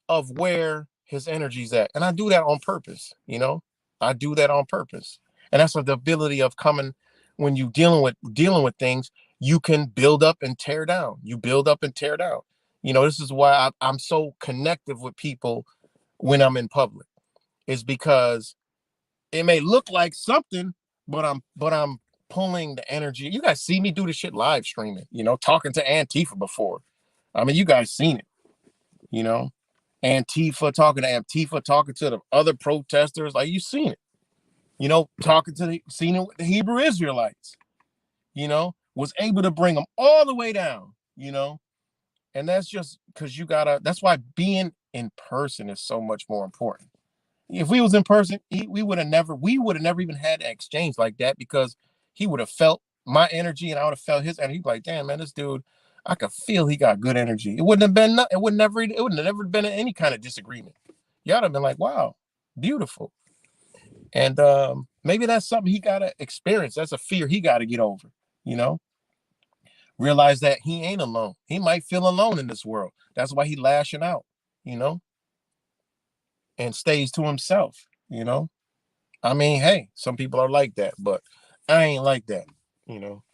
of where his energy's at. And I do that on purpose, I do that on purpose. And that's the ability of coming when you dealing with things, you can build up and tear down. You build up and tear down. This is why I'm so connective with people when I'm in public, is because it may look like something, but I'm pulling the energy. You guys see me do this shit live streaming, talking to Antifa before. I mean, you guys seen it, you know. Antifa talking to the other protesters, like you seen it, seen it with the Hebrew Israelites, was able to bring them all the way down, and that's just because that's why being in person is so much more important. If we was in person, we would have never even had an exchange like that, because he would have felt my energy and I would have felt his energy. He'd be like, damn man, this dude, I could feel he got good energy. It wouldn't have been never been any kind of disagreement. Y'all have been like, wow, beautiful. And maybe that's something he gotta experience. That's a fear he gotta get over, you know. Realize that he ain't alone. He might feel alone in this world. That's why he lashing out, you know, and stays to himself, you know. I mean, hey, some people are like that, but I ain't like that, you know.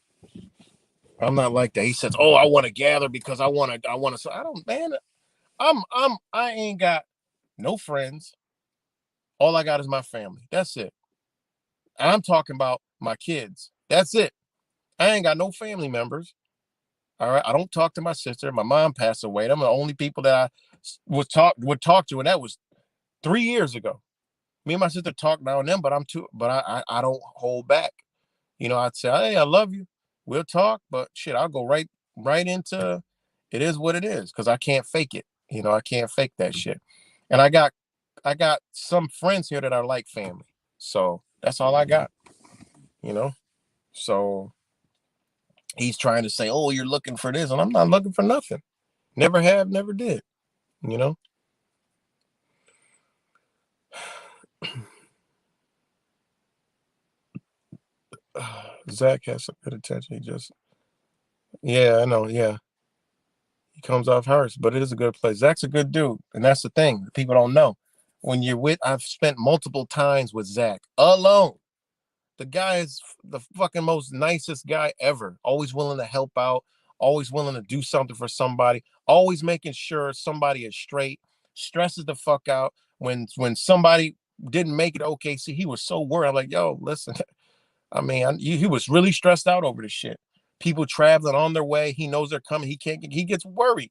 I'm not like that. He says, "Oh, I want to gather because I want to. I want to." So I don't, man. I ain't got no friends. All I got is my family. That's it. I'm talking about my kids. That's it. I ain't got no family members. All right. I don't talk to my sister. My mom passed away. I'm the only people that I would talk to, and that was 3 years ago. Me and my sister talk now and then, but I don't hold back. I'd say, hey, I love you. We'll talk, but shit, I'll go right into it is what it is, because I can't fake it. I can't fake that shit. And I got some friends here that are like family. So that's all I got, you know. So he's trying to say, oh, you're looking for this, and I'm not looking for nothing. Never have, never did, you know. Zach has some good attention. Yeah, I know. Yeah, he comes off harsh, but it is a good place. Zach's a good dude, and that's the thing people don't know. When you're with, I've spent multiple times with Zach alone. The guy is the fucking most nicest guy ever. Always willing to help out. Always willing to do something for somebody. Always making sure somebody is straight. Stresses the fuck out when somebody didn't make it to OKC. He was so worried. I'm like, yo, listen. I mean, he was really stressed out over this shit. People traveling on their way. He knows they're coming. He gets worried.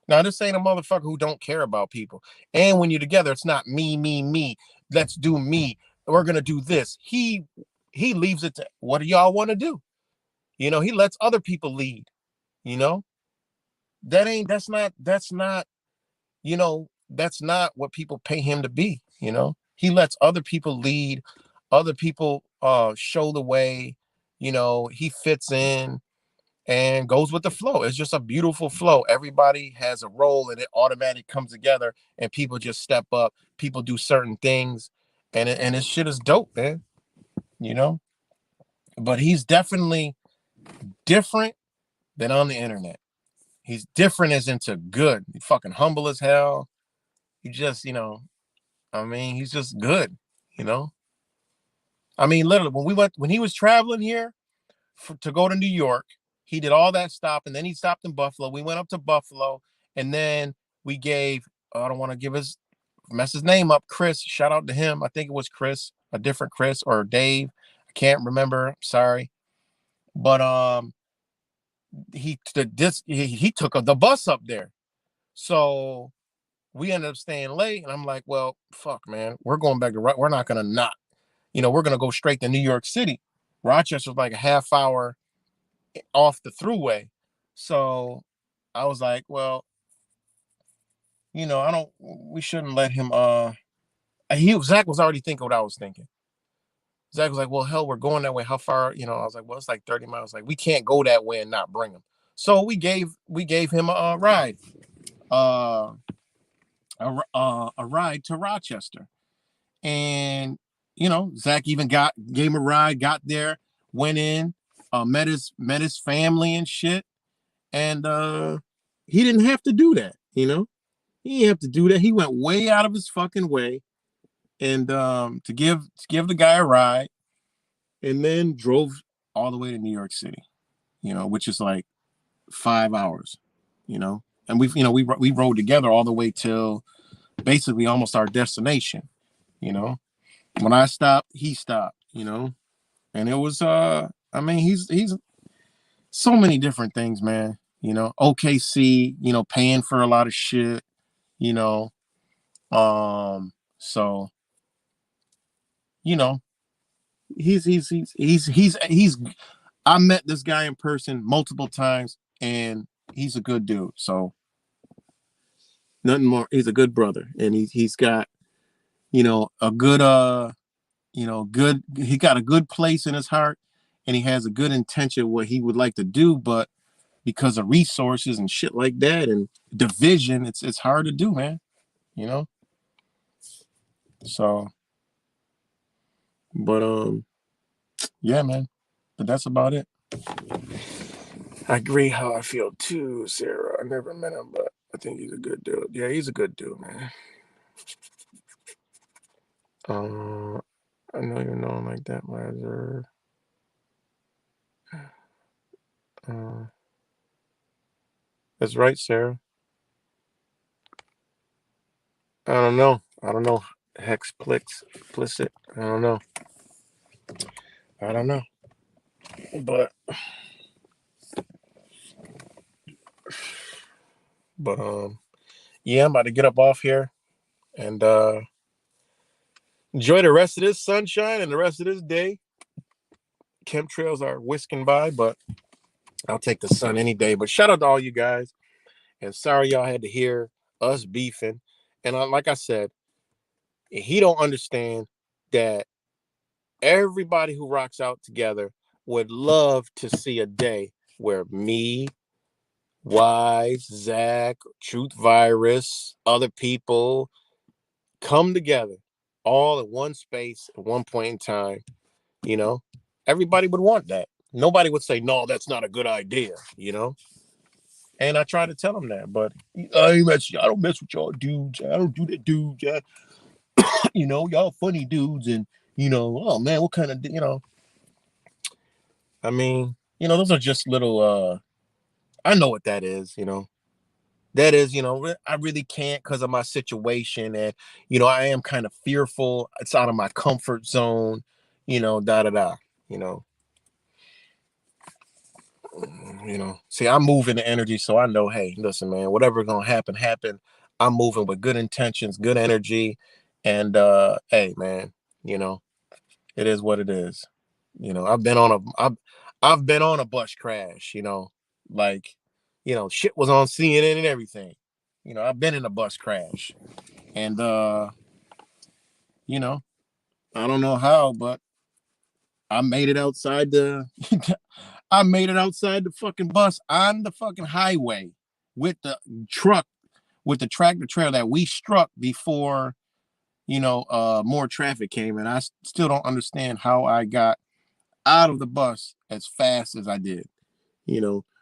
Now, this ain't a motherfucker who don't care about people. And when you're together, it's not me, me, me. Let's do me. We're gonna do this. He leaves it to, what do y'all want to do? He lets other people lead. You know, that's not what people pay him to be. He lets other people lead, other people show the way. He fits in and goes with the flow. It's just a beautiful flow. Everybody has a role, and it automatically comes together, and people just step up. People do certain things, and this shit is dope, man. You know, but he's definitely different than on the internet. He's different as into good. He's fucking humble as hell. He just, I mean, he's just good. You know, I mean, literally, when he was traveling here to go to New York, He did all that stop, and then he stopped in Buffalo. We went up to Buffalo, and then we gave, I don't want to mess his name up, Chris. Shout out to him. I think it was Chris, a different Chris, or Dave. I can't remember. Sorry. But he took the bus up there. So we ended up staying late, and I'm like, well, fuck, man, we're going back to, we're not gonna not, we're gonna go straight to New York City. Rochester's like a half hour off the thruway. So I was like, well, we shouldn't let him, Zach was already thinking what I was thinking. Zach was like, well, hell, we're going that way. How far? I was like, well, it's like 30 miles. Like, we can't go that way and not bring him. So we gave him a ride, a ride to Rochester. And, Zach even gave him a ride, got there, went in, met his family and shit. And he didn't have to do that, He didn't have to do that. He went way out of his fucking way and to give the guy a ride, and then drove all the way to New York City, which is like 5 hours, and we rode together all the way till basically almost our destination. When I stopped, he stopped, and it was he's so many different things, man. OKC, paying for a lot of shit, so he's I met this guy in person multiple times, and he's a good dude. So nothing more. He's a good brother, and he's got a good good. He got a good place in his heart, and he has a good intention what he would like to do, but because of resources and shit like that and division, it's hard to do, man. So, but yeah, man. But that's about it. I agree how I feel too, Sarah. I never met him, but I think he's a good dude. Yeah, he's a good dude, man. I know you know him like that, Lazar. That's right, Sarah. I don't know. Explicit. I don't know. But yeah, I'm about to get up off here and enjoy the rest of this sunshine and the rest of this day. Chemtrails are whisking by, but I'll take the sun any day. But shout out to all you guys, and sorry y'all had to hear us beefing. And like I said, he don't understand that everybody who rocks out together would love to see a day where me, Wise, Zach, Truth Virus, other people come together all in one space at one point in time. Everybody would want that. Nobody would say, no, that's not a good idea, And I try to tell him that, but I don't mess with y'all dudes. I don't do that, dudes. Y'all funny dudes, and oh man, what kind of those are just little. I know what that is. That is, I really can't because of my situation, and I am kind of fearful. It's out of my comfort zone. Da da da. See, I'm moving the energy, so I know, hey, listen, man, whatever's gonna happen. I'm moving with good intentions, good energy, and hey, man, it is what it is. I've been on a bus crash. Like, shit was on CNN and everything. I've been in a bus crash, and I don't know how, but I made it outside the fucking bus on the fucking highway with the truck, with the tractor trailer that we struck before, more traffic came. And I still don't understand how I got out of the bus as fast as I did.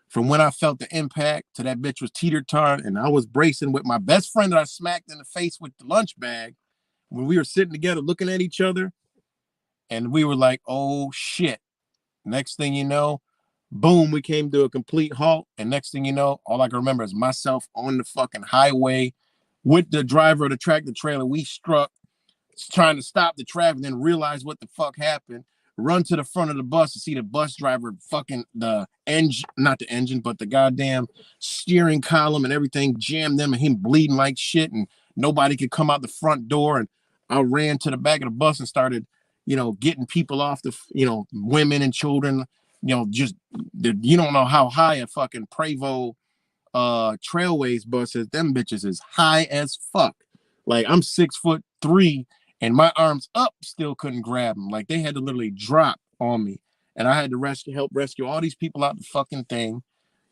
From when I felt the impact to that bitch was teeter-tottering, and I was bracing with my best friend that I smacked in the face with the lunch bag when we were sitting together looking at each other. And we were like, oh shit. Next thing you know, Boom, we came to a complete halt. And next thing you know, all I can remember is myself on the fucking highway with the driver of the tractor trailer. We struck, trying to stop the traffic, then realize what the fuck happened. Run to the front of the bus to see the bus driver fucking the engine, not the engine, but the goddamn steering column and everything jammed them and him bleeding like shit. And nobody could come out the front door. And I ran to the back of the bus and started, getting people off the, women and children, just, you don't know how high a fucking Prevost Trailways bus is. Them bitches is high as fuck. Like I'm 6'3" and my arms up still couldn't grab them. Like they had to literally drop on me. And I had to help rescue all these people out the fucking thing,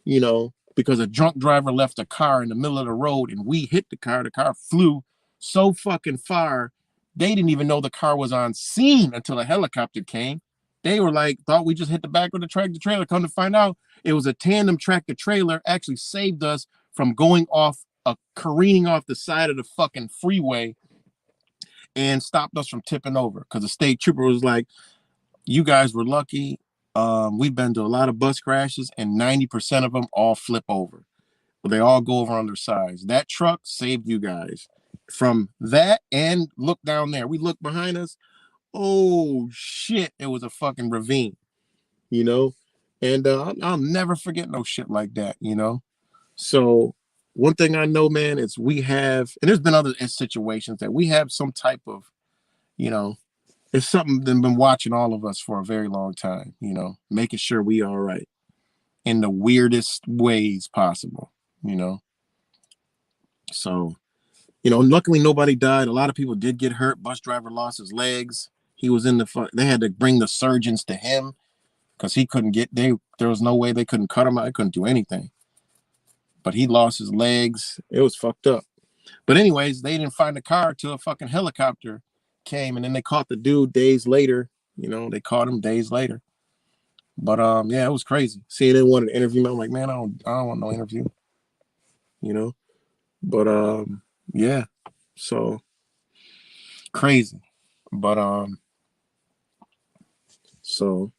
because a drunk driver left a car in the middle of the road and we hit the car. The car flew so fucking far. They didn't even know the car was on scene until a helicopter came. They were like, thought we just hit the back of the tractor trailer. Come to find out, it was a tandem tractor trailer, actually saved us from careening off the side of the fucking freeway and stopped us from tipping over, because the state trooper was like, you guys were lucky. We've been to a lot of bus crashes and 90% of them all flip over. But they all go over on their sides. That truck saved you guys from that. And look down there. We look behind us. Oh shit, it was a fucking ravine, and I'll never forget no shit like that. So one thing I know, man, is we have, and there's been other situations that we have some type of, it's something that's been watching all of us for a very long time, making sure we are all right in the weirdest ways possible, so, luckily nobody died. A lot of people did get hurt. Bus driver lost his legs. He was they had to bring the surgeons to him because he couldn't there was no way they couldn't cut him out. I couldn't do anything. But he lost his legs. It was fucked up. But anyways, they didn't find the car till a fucking helicopter came, and then they caught the dude days later. They caught him days later. But yeah, it was crazy. CNN wanted to interview me. I'm like, man, I don't want no interview. But yeah, so crazy. But so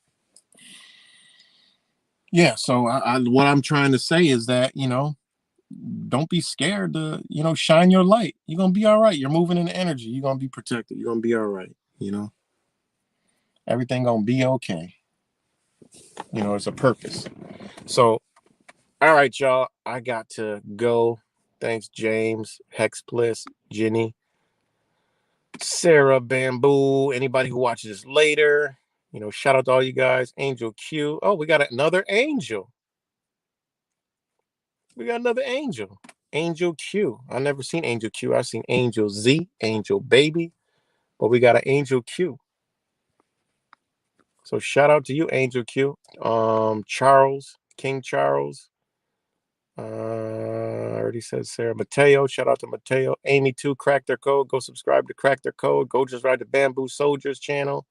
yeah, so what I'm trying to say is that, don't be scared to, shine your light. You're going to be all right. You're moving in energy. You're going to be protected. You're going to be all right. Everything going to be okay. It's a purpose. So, all right, y'all, I got to go. Thanks, James, Hexpliss, Jenny, Sarah, Bamboo, anybody who watches this later. Shout out to all you guys. Angel Q. Oh, we got another angel. Angel Q. I've never seen Angel Q. I've seen Angel Z, Angel Baby, but we got an Angel Q. So shout out to you, Angel Q. Charles, King Charles. I already said Sarah. Mateo, shout out to Mateo. Amy too, Crack Their Code. Go subscribe to Crack Their Code. Go just ride the Bamboo Soldiers channel.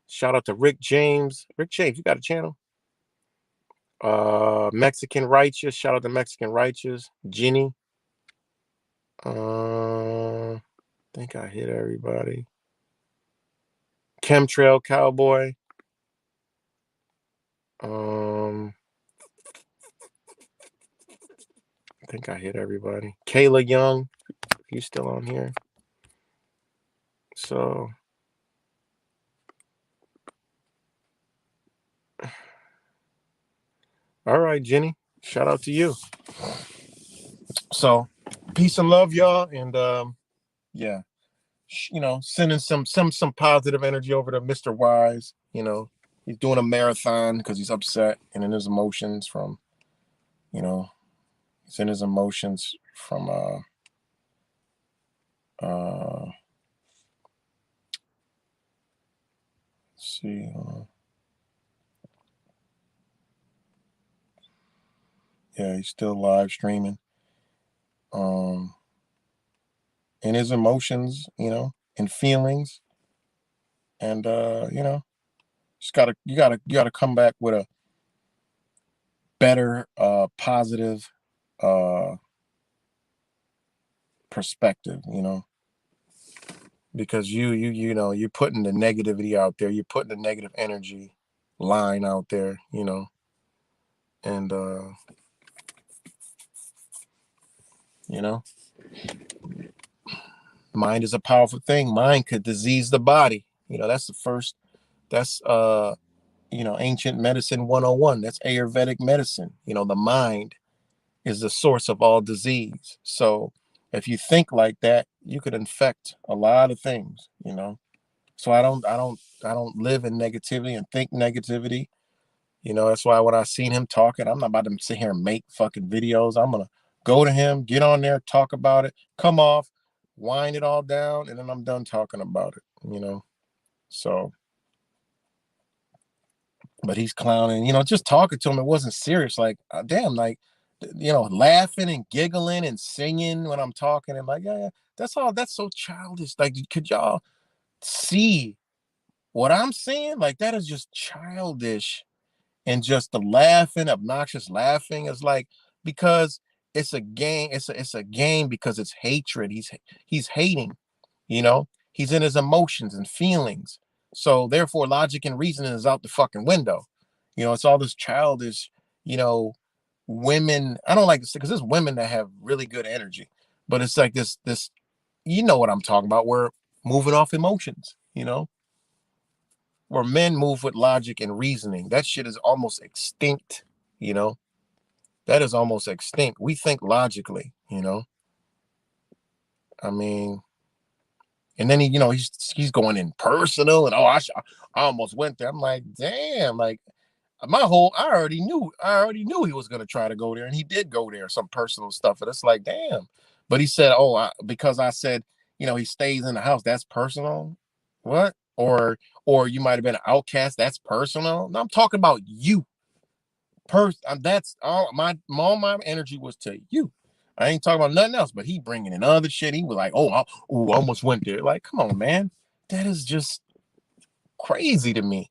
Shout out to Rick James. Rick James, you got a channel? Mexican Righteous. Shout out to Mexican Righteous. Jenny. I think I hit everybody. Chemtrail Cowboy. I think I hit everybody. Kayla Young, you still on here? So, all right, Jenny. Shout out to you. So, peace and love, y'all, and yeah, sending some positive energy over to Mr. Wise. He's doing a marathon because he's upset and in his emotions from, he's in his emotions from let's see. Yeah, he's still live streaming. In his emotions, and feelings, and you gotta come back with a better, positive, perspective, because you're putting the negativity out there, you're putting the negative energy line out there, And you know, mind is a powerful thing. Mind could disease the body. You know, that's the first. That's ancient medicine 101. That's Ayurvedic medicine. You know, the mind is the source of all disease. So if you think like that, you could infect a lot of things. You know, so I don't live in negativity and think negativity. You know, that's why when I seen him talking, I'm not about to sit here and make fucking videos. I'm gonna go to him, get on there, talk about it, come off, wind it all down, and then I'm done talking about it. You know, so but he's clowning. You know, just talking to him, it wasn't serious. Like, damn, like, laughing and giggling and singing when I'm talking, and like, yeah, that's all. That's so childish. Like, could y'all see what I'm saying? Like, that is just childish. And just the laughing, obnoxious laughing is like, because it's a game. It's a game because it's hatred. He's hating. He's in his emotions and feelings. So therefore, logic and reasoning is out the fucking window. It's all this childish. You know, women. I don't like to say because there's women that have really good energy, but it's like this. You know what I'm talking about? We're moving off emotions. Where men move with logic and reasoning. That shit is almost extinct, you know? That is almost extinct. We think logically. I mean, and then he's going in personal and I almost went there. I'm like, damn, like I already knew he was gonna try to go there, and he did go there, some personal stuff. And it's like, damn. But he said, because I said, he stays in the house, that's personal. What? Or you might have been an outcast, that's personal. No, I'm talking about you. That's all my energy was to you. I ain't talking about nothing else. But he bringing in other shit. He was like, I almost went there. Like, come on, man. That is just crazy to me,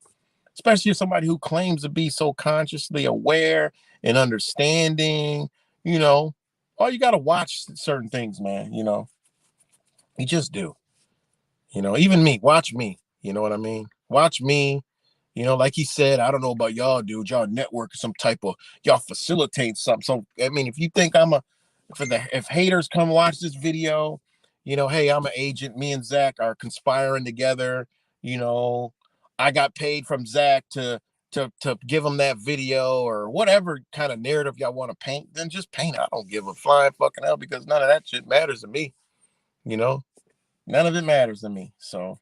especially as somebody who claims to be so consciously aware and understanding. All you got to watch certain things, man. You just do. Even me, watch me. You know what I mean? Watch me. Like he said, I don't know about y'all, dude. Y'all network some type of, y'all facilitate something. So, I mean, if you think if haters come watch this video, hey, I'm an agent. Me and Zach are conspiring together. You know, I got paid from Zach to give him that video or whatever kind of narrative y'all want to paint, then just paint it. I don't give a flying fucking hell because none of that shit matters to me. None of it matters to me. So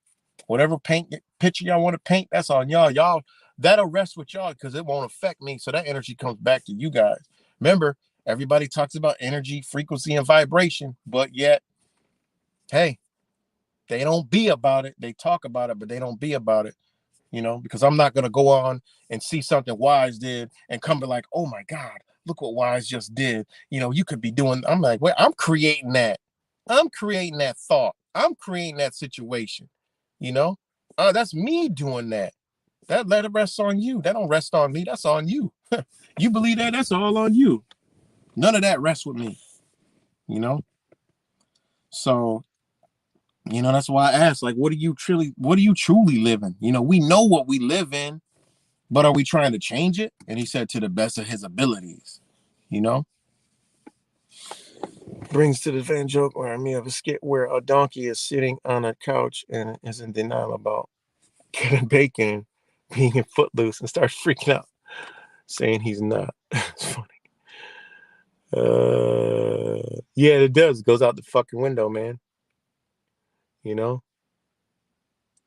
whatever picture y'all want to paint, that's on y'all. Y'all, that'll rest with y'all because it won't affect me. So that energy comes back to you guys. Remember, everybody talks about energy, frequency, and vibration, but yet, hey, they don't be about it. They talk about it, but they don't be about it. Because I'm not going to go on and see something Wise did and come be like, oh my God, look what Wise just did. You could be doing, I'm like, wait, I'm creating that. I'm creating that thought. I'm creating that situation. That's me doing that. That let it rest on you. That don't rest on me. That's on you. You believe that? That's all on you. None of that rests with me. So, that's why I asked, like, what are you truly living? We know what we live in, but are we trying to change it? And he said, to the best of his abilities. Brings to the Van joke where me of a skit where a donkey is sitting on a couch and is in denial about Kevin Bacon being in Footloose and starts freaking out, saying he's not. It's funny. Yeah, it does. It goes out the fucking window, man.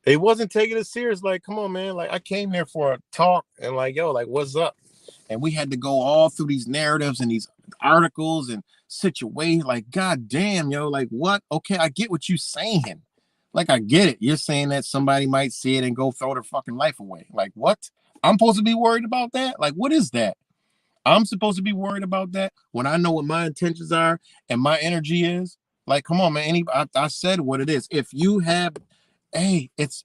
They wasn't taking it serious. Like, come on, man. Like, I came here for a talk and like, yo, like, what's up? And we had to go all through these narratives and these articles and situations. Like, god damn, yo, like, what? Okay, I get what you're saying. Like, I get it. You're saying that somebody might see it and go throw their fucking life away. Like, what? I'm supposed to be worried about that? Like, what is that? I'm supposed to be worried about that when I know what my intentions are and my energy is? Like, come on, man. I said what it is. If you have, hey, it's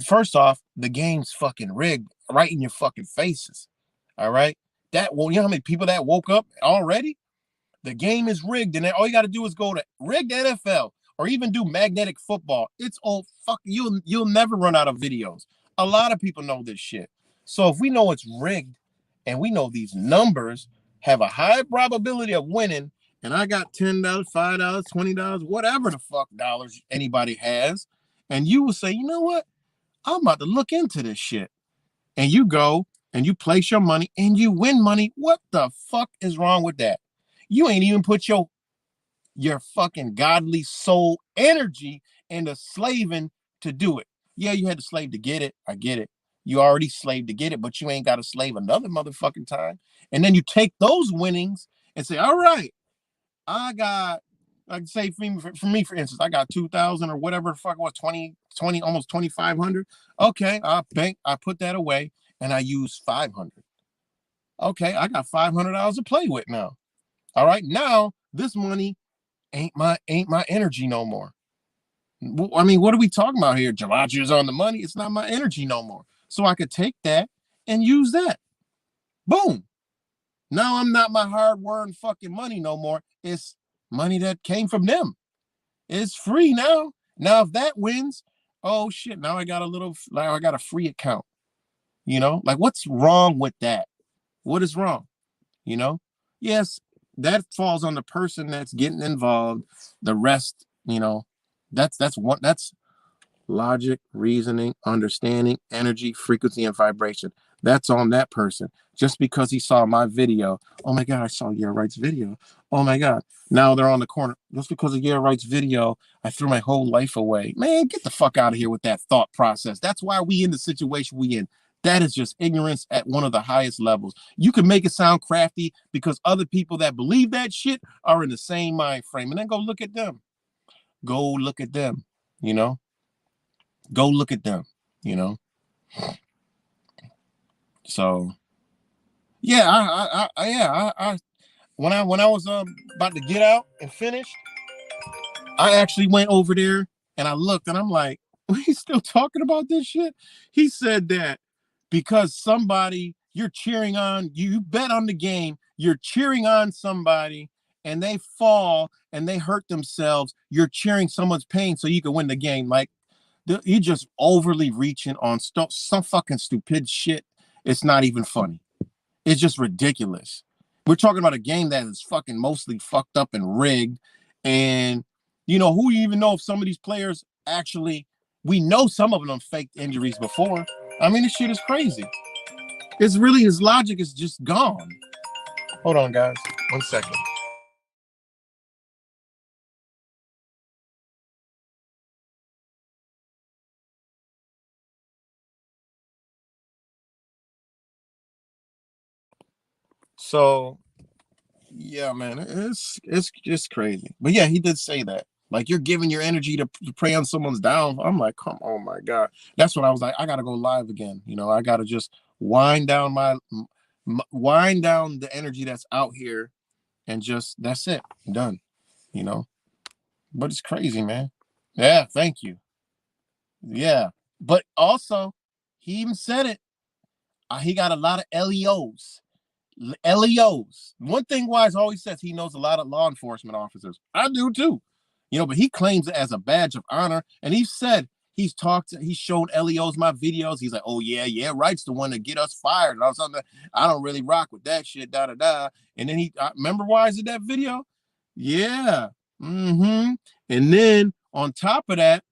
first off, the game's fucking rigged right in your fucking faces. All right. You know how many people that woke up already? The game is rigged, and then all you got to do is go to rigged NFL or even do magnetic football. It's all fuck. You'll never run out of videos. A lot of people know this shit. So if we know it's rigged, and we know these numbers have a high probability of winning, and I got $10, $5, $20, whatever the fuck dollars anybody has, and you will say, you know what? I'm about to look into this shit. And you go and you place your money and you win money. What the fuck is wrong with that? You ain't even put your fucking godly soul energy into slaving to do it. Yeah, you had to slave to get it. I get it. You already slaved to get it, but you ain't got to slave another motherfucking time. And then you take those winnings and say, all right, I got, like say for me, for instance, I got 2,000 or whatever the fuck it was, 20, almost 2,500. Okay, I put that away and I use 500. Okay, I got $500 to play with now. All right, now this money ain't my energy no more. I mean, what are we talking about here? Gematria is on the money. It's not my energy no more. So I could take that and use that. Boom. Now I'm not my hard-earned fucking money no more. It's money that came from them. It's free now. Now if that wins, oh shit, now I got a free account. You know, like what's wrong with that? What is wrong? You know? Yes, that falls on the person that's getting involved. The rest, that's logic, reasoning, understanding, energy, frequency, and vibration. That's on that person. Just because he saw my video, oh my God, I saw Yale Wright's video. Oh my God, now they're on the corner. Just because of Yale Wright's video, I threw my whole life away. Man, get the fuck out of here with that thought process. That's why we in the situation we in. That is just ignorance at one of the highest levels. You can make it sound crafty because other people that believe that shit are in the same mind frame. And then go look at them. Go look at them, you know? Go look at them, you know? So, yeah, when I was about to get out and finish, I actually went over there and I looked and I'm like, he's still talking about this shit? He said that because somebody you're cheering on, you bet on the game, you're cheering on somebody and they fall and they hurt themselves, you're cheering someone's pain so you can win the game. Like, you're just overly reaching on some fucking stupid shit. It's not even funny. It's just ridiculous. We're talking about a game that is fucking mostly fucked up and rigged. And, who even know if some of these players actually, we know some of them faked injuries before. I mean, this shit is crazy. It's really, his logic is just gone. Hold on, guys. 1 second. So, yeah, man, it's just crazy. But yeah, he did say that. Like, you're giving your energy to prey on someone's down. I'm like, come on, my God. That's when I was like, I gotta go live again. I gotta just wind down wind down the energy that's out here, and just that's it, done. You know, but it's crazy, man. Yeah, thank you. Yeah, but also, he even said it. He got a lot of LEOs. LEOs. One thing Wise always says, he knows a lot of law enforcement officers. I do too. But he claims it as a badge of honor. And he said he's showed LEOs my videos. He's like, oh yeah, Wright's the one to get us fired. And I was something. I don't really rock with that shit, da da da. And then remember Wise did that video? Yeah. Mm-hmm. And then on top of that,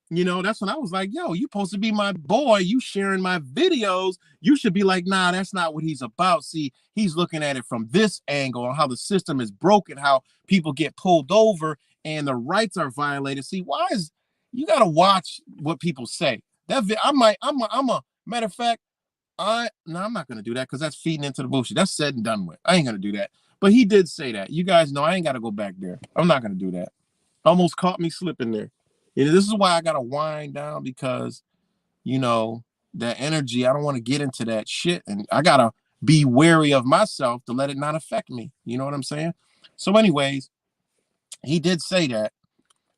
that's when I was like, yo, you supposed to be my boy. You sharing my videos. You should be like, nah, that's not what he's about. See, he's looking at it from this angle on how the system is broken, how people get pulled over and the rights are violated. See, you got to watch what people say. I'm a matter of fact, I'm not going to do that because that's feeding into the bullshit. That's said and done with. I ain't going to do that. But he did say that. You guys know I ain't got to go back there. I'm not going to do that. Almost caught me slipping there. This is why I gotta wind down because, that energy, I don't want to get into that shit. And I gotta be wary of myself to let it not affect me. You know what I'm saying? So anyways, he did say that.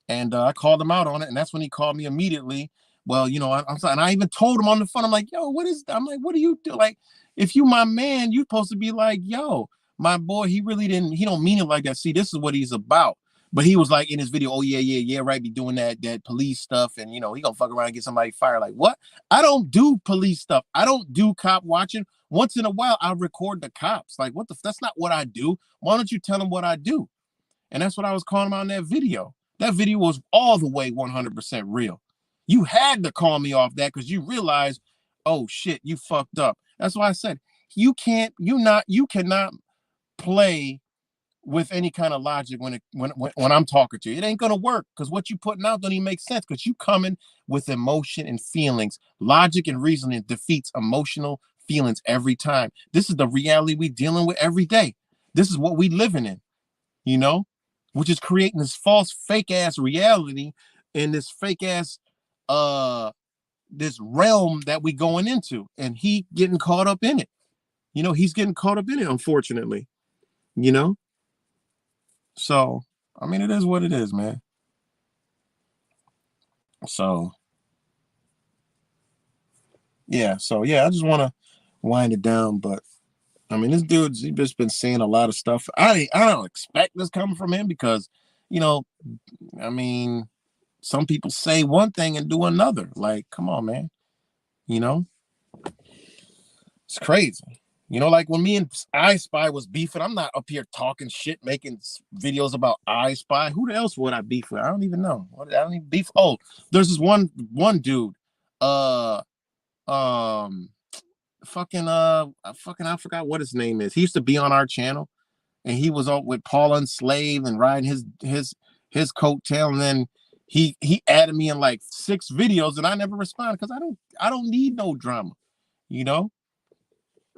And I called him out on it. And that's when he called me immediately. Well, I'm sorry. And I even told him on the phone, I'm like, yo, I'm like, what do you do? Like, if you my man, you supposed to be like, yo, my boy, he don't mean it like that. See, this is what he's about. But he was like in his video, oh yeah, right, be doing that police stuff, and he gonna fuck around and get somebody fired. Like what? I don't do police stuff. I don't do cop watching. Once in a while, I record the cops. Like what the? That's not what I do. Why don't you tell them what I do? And that's what I was calling him out in that video. That video was all the way 100% real. You had to call me off that because you realized, oh shit, you fucked up. That's why I said you cannot play with any kind of logic when I'm talking to you. It ain't gonna work because what you putting out don't even make sense because you coming with emotion and feelings. Logic and reasoning defeats emotional feelings every time. This is the reality we dealing with every day. This is what we living in, which is creating this false fake ass reality in this fake ass this realm that we going into, and he getting caught up in it. He's getting caught up in it, unfortunately. So, I mean, it is what it is, man. So, yeah. So, yeah, I just want to wind it down. But, I mean, this dude's he's just been saying a lot of stuff. I don't expect this coming from him because, I mean, some people say one thing and do another. Like, come on, man. It's crazy. Like when me and I Spy was beefing, I'm not up here talking shit, making videos about I Spy. Who else would I beef with? I don't even know. I don't even beef. Oh, there's this one dude. Uh, fucking I forgot what his name is. He used to be on our channel, and he was on with Paul Enslaved and riding his coattail, and then he added me in like 6 videos, and I never responded because I don't need no drama,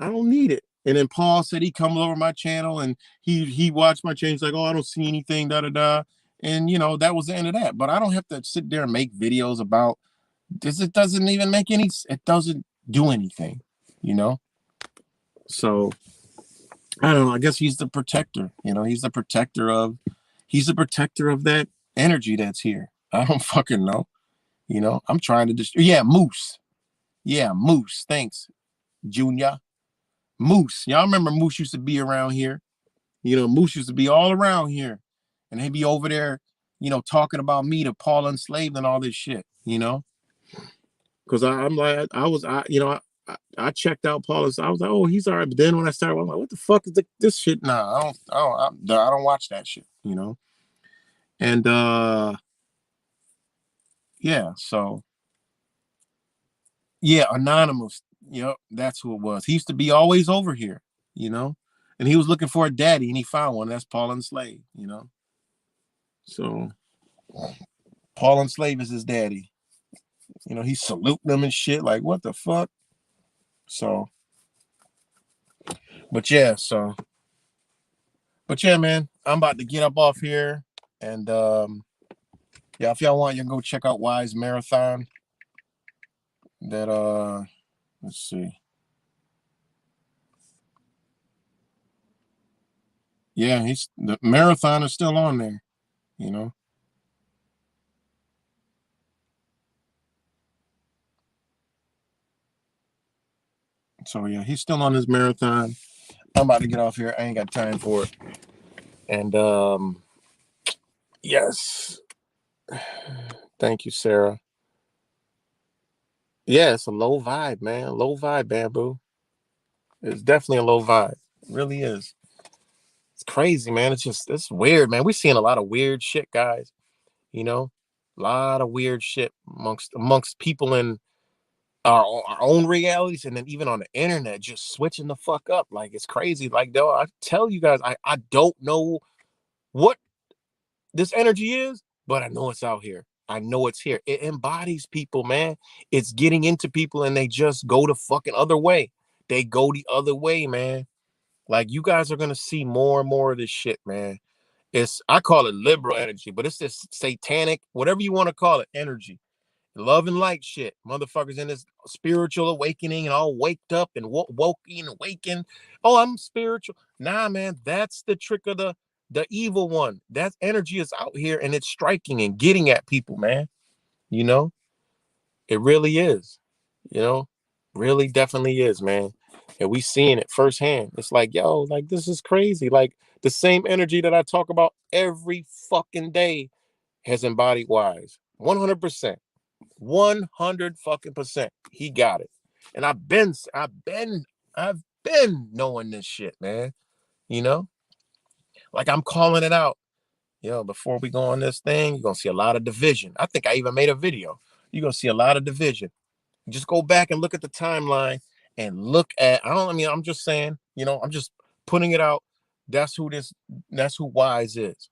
I don't need it. And then Paul said he comes over my channel and he watched my channel. He's like, oh, I don't see anything, da da da. And that was the end of that. But I don't have to sit there and make videos about this. It doesn't even make any. It doesn't do anything, So I don't know. I guess he's the protector. He's the protector of. He's the protector of that energy that's here. I don't fucking know. I'm trying to just. Yeah, Moose. Yeah, Moose. Thanks, Junior. Moose. Y'all remember Moose used to be around here. Moose used to be all around here. And he'd be over there, talking about me to Paul Enslaved and all this shit, Because I'm like, I checked out Paul. I was like, oh, he's all right. But then when I started, I'm like, what the fuck is this shit? Nah, I don't watch that shit, And yeah, so yeah, Anonymous. Yep, that's who it was. He used to be always over here, and he was looking for a daddy, and he found one. That's Paul Enslaved, So Paul Enslaved is his daddy. He's saluting them and shit. Like, what the fuck? So, but yeah, man, I'm about to get up off here, and yeah, if y'all want, you can go check out Wise Marathon. That let's see. Yeah, the marathon is still on there, So yeah, he's still on his marathon. I'm about to get off here. I ain't got time for it. And yes. Thank you, Sarah. Yeah, it's a low vibe, man. Low vibe, Bamboo. It's definitely a low vibe. It really is. It's crazy, man. It's weird, man. We're seeing a lot of weird shit, guys. A lot of weird shit amongst people in our own realities, and then even on the internet, just switching the fuck up. Like, it's crazy. Like, though, I tell you guys, I don't know what this energy is, but I know it's out here. I know it's here. It embodies people, man. It's getting into people, and they just go the fucking other way. They go the other way, man. Like, you guys are gonna see more and more of this shit, man. I call it liberal energy, but it's this satanic, whatever you want to call it, energy. Love and light shit. Motherfuckers in this spiritual awakening and all waked up and woken and waking. Oh, I'm spiritual. Nah, man, that's the trick of the evil one. That energy is out here and it's striking and getting at people, man. It really is. Really definitely is, man. and we seeing it firsthand. It's like, yo, like this is crazy. Like the same energy that I talk about every fucking day has embodied Wise. 100%. 100 fucking percent. He got it. And I've been knowing this shit, man. You know? Like I'm calling it out. Before we go on this thing, you're gonna see a lot of division. I think I even made a video. You're gonna see a lot of division. Just go back and look at the timeline and look at, I'm just saying, I'm just putting it out. That's who Wise is.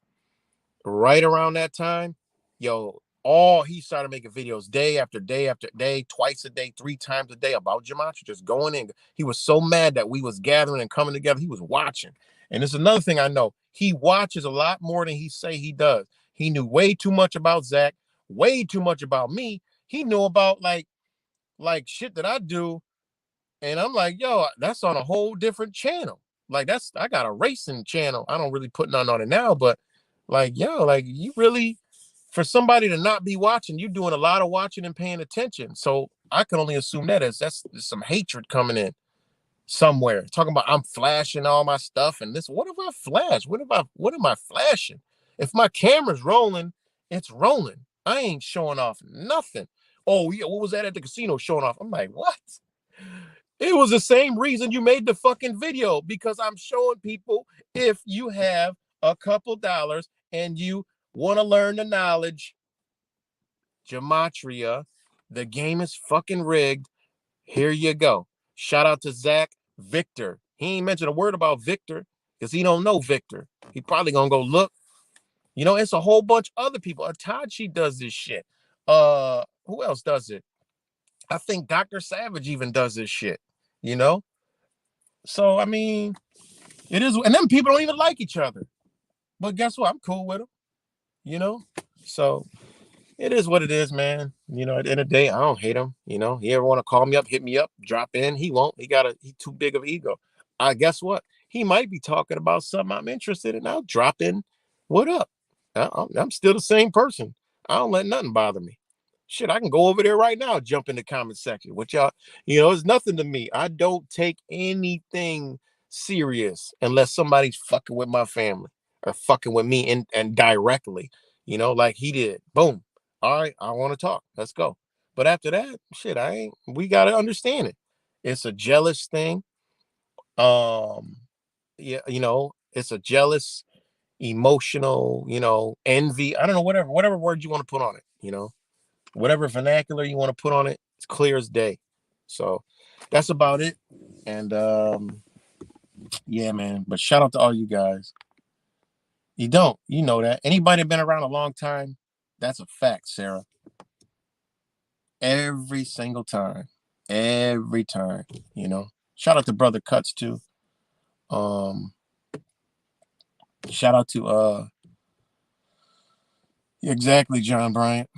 Right around that time, he started making videos day after day after day, twice a day, 3 times a day about gematria, just going in. He was so mad that we was gathering and coming together. He was watching. And it's another thing I know. He watches a lot more than he say he does. He knew way too much about Zach, way too much about me. He knew about like shit that I do. And I'm like, yo, that's on a whole different channel. Like I got a racing channel. I don't really put none on it now, but like, yo, like you really, for somebody to not be watching, you doing a lot of watching and paying attention. So I can only assume that's some hatred coming in somewhere. Talking about I'm flashing all my stuff and this. What if I flash? What am I flashing? If my camera's rolling, it's rolling. I ain't showing off nothing. Oh yeah, what was that at the casino showing off? I'm like, what? It was the same reason you made the fucking video, because I'm showing people, if you have a couple dollars and you want to learn the knowledge, gematria, the game is fucking rigged. Here you go. Shout out to Zach Victor. He ain't mentioned a word about Victor because he don't know Victor. He probably gonna go look. It's a whole bunch of other people. Atachi does this shit. Who else does it? I think Dr. Savage even does this shit. So I mean, it is, and then people don't even like each other. But guess what? I'm cool with them. So it is what it is, man. At the end of the day, I don't hate him. He ever want to call me up, hit me up, drop in. He won't. He too big of an ego. I guess what? He might be talking about something I'm interested in. I'll drop in. What up? I'm still the same person. I don't let nothing bother me. Shit, I can go over there right now, jump in the comment section. What y'all, it's nothing to me. I don't take anything serious unless somebody's fucking with my family or fucking with me and directly, like he did. Boom. All right, I want to talk. Let's go. But after that, shit, we got to understand it. It's a jealous thing. Yeah, it's a jealous, emotional, envy. I don't know, whatever word you want to put on it, whatever vernacular you want to put on it, it's clear as day. So that's about it. And yeah, man. But shout out to all you guys. You know that. Anybody been around a long time, that's a fact, Sarah. Every single time. Every time, Shout out to Brother Cuts too. Shout out to exactly, John Bryant.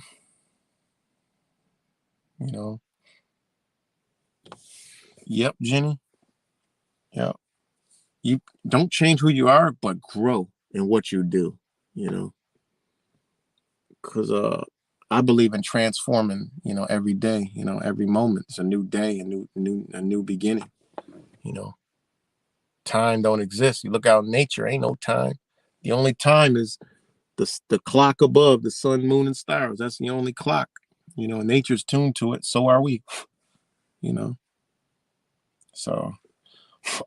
Yep, Jenny. Yep. You don't change who you are, but grow in what you do, because I believe in transforming, every day, every moment. It's a new day, a new beginning. Time don't exist. You look out in nature, ain't no time. The only time is the clock above, the sun, moon, and stars. That's the only clock. Nature's tuned to it. So are we. So,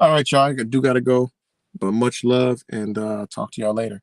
all right, y'all. I do gotta go, but much love, and talk to y'all later.